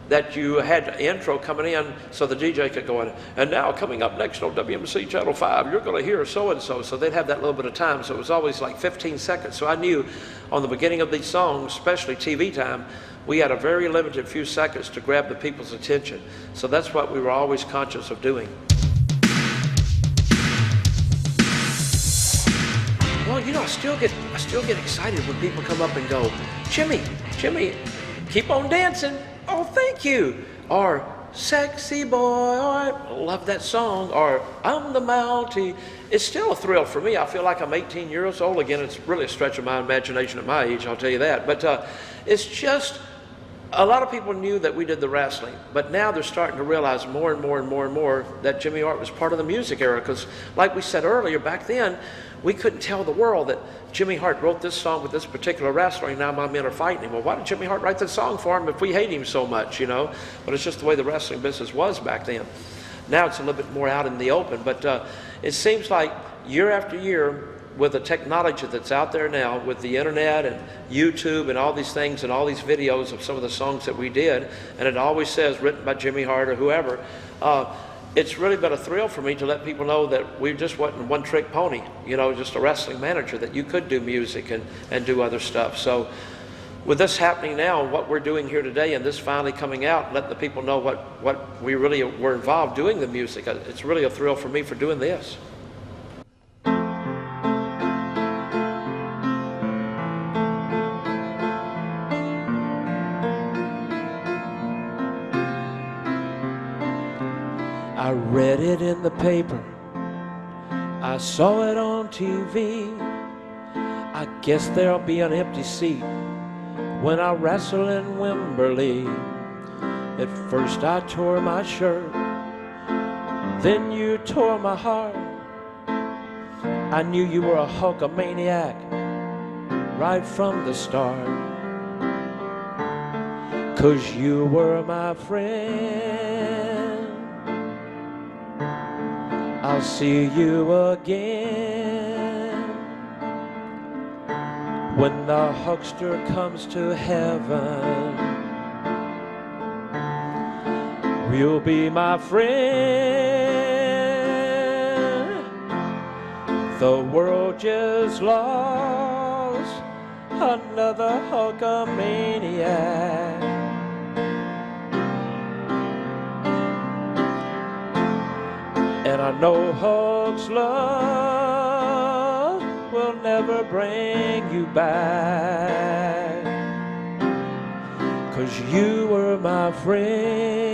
that you had an intro coming in so the DJ could go in, and now coming up next on WMC Channel 5, you're going to hear so-and-so. So they'd have that little bit of time, so it was always like 15 seconds. So I knew on the beginning of these songs, especially TV time, we had a very limited few seconds to grab the people's attention. So that's what we were always conscious of doing. Well, you know, I still get excited when people come up and go, Jimmy, keep on dancing. Oh, thank you. Or sexy boy, or I love that song, or I'm the Mountie. It's still a thrill for me. I feel like I'm 18 years old again. It's really a stretch of my imagination at my age, I'll tell you that. But it's just, a lot of people knew that we did the wrestling, but now they're starting to realize more and more and more and more that Jimmy Hart was part of the music era, because like we said earlier, back then, we couldn't tell the world that Jimmy Hart wrote this song with this particular wrestler, and now my men are fighting him. Well, why did Jimmy Hart write this song for him if we hate him so much, you know? But it's just the way the wrestling business was back then. Now it's a little bit more out in the open, but it seems like year after year, with the technology that's out there now, with the internet and YouTube and all these things and all these videos of some of the songs that we did, and it always says written by Jimmy Hart or whoever, it's really been a thrill for me to let people know that we just wasn't one-trick pony, you know, just a wrestling manager, that you could do music and do other stuff. So with this happening now, what we're doing here today, and this finally coming out, letting the people know what we really were involved doing the music, it's really a thrill for me for doing this. I read it in the paper, I saw it on TV. I guess there'll be an empty seat when I wrestle in Wembley. At first I tore my shirt, then you tore my heart. I knew you were a Hulkamaniac right from the start, 'cause you were my friend. I'll see you again when the huckster comes to heaven. You'll be my friend. The world just lost another Hulkamaniac. And I know Hulk's love will never bring you back, 'cause you were my friend.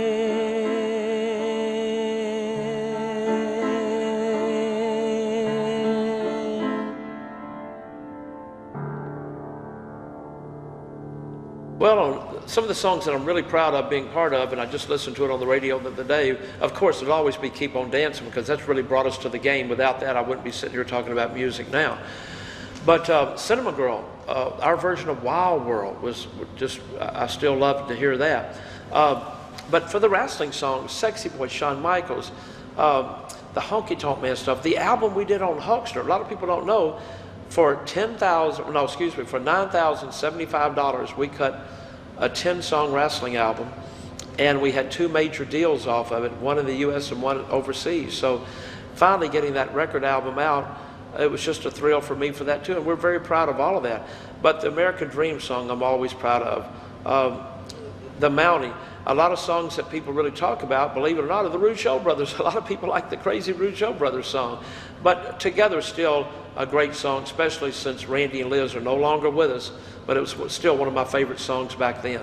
Well, some of the songs that I'm really proud of being part of, and I just listened to it on the radio the other day, of course it'll always be Keep on Dancing, because that's really brought us to the game. Without that, I wouldn't be sitting here talking about music now. But Cinema Girl, our version of Wild World was just, I still love to hear that. But for the wrestling songs, Sexy Boy, Shawn Michaels, the Honky Tonk Man stuff, the album we did on Huckster, a lot of people don't know, for $9,075, we cut a 10-song wrestling album, and we had 2 major deals off of it, one in the U.S. and one overseas. So finally getting that record album out, it was just a thrill for me for that too, and we're very proud of all of that. But the American Dream song I'm always proud of. The Mountie, a lot of songs that people really talk about, believe it or not, are the Rougeau brothers. A lot of people like the crazy Rougeau brothers song. But Together still a great song, especially since Randy and Liz are no longer with us, but it was still one of my favorite songs back then.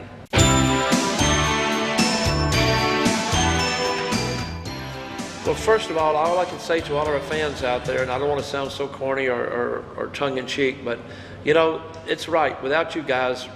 Well, first of all I can say to all of our fans out there, and I don't want to sound so corny or tongue-in-cheek, but, you know, it's right. Without you guys,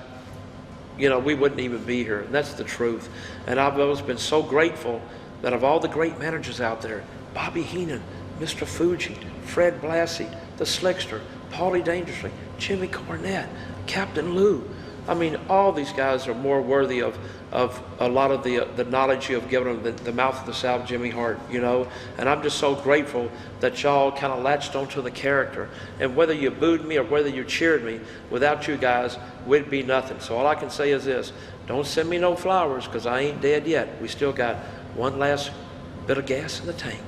you know, we wouldn't even be here, and that's the truth. And I've always been so grateful that of all the great managers out there, Bobby Heenan, Mr. Fuji, Fred Blassie, the Slickster, Paulie Dangerously, Jimmy Cornette, Captain Lou. I mean, all these guys are more worthy of a lot of the knowledge you have given them, the mouth of the South, Jimmy Hart, you know. And I'm just so grateful that y'all kind of latched onto the character. And whether you booed me or whether you cheered me, without you guys, we'd be nothing. So all I can say is this: don't send me no flowers, because I ain't dead yet. We still got one last bit of gas in the tank.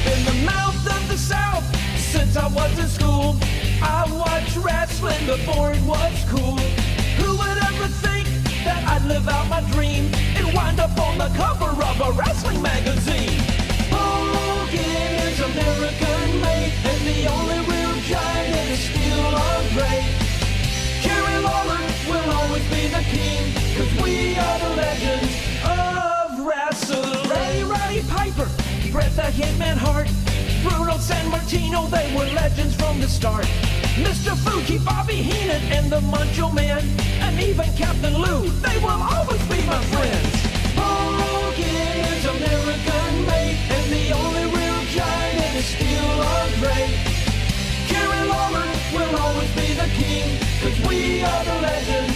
In the mouth of the South since I was in school. I watched wrestling before it was cool. Who would ever think that I'd live out my dream and wind up on the cover of a wrestling magazine? Hogan is American made, and the only real giant is still Andre. Jerry Lawler will always be the king, 'cause we are the legends of wrestling. Ray Roddy Piper, Bret the Hitman Hart, Bruno San Martino, they were legends from the start. Mr. Fuji, Bobby Heenan, and the Macho Man, and even Captain Lou, they will always be my friends. Hogan is American made, and the only real giant is still Andre. Jerry Lawler will always be the king, 'cause we are the legends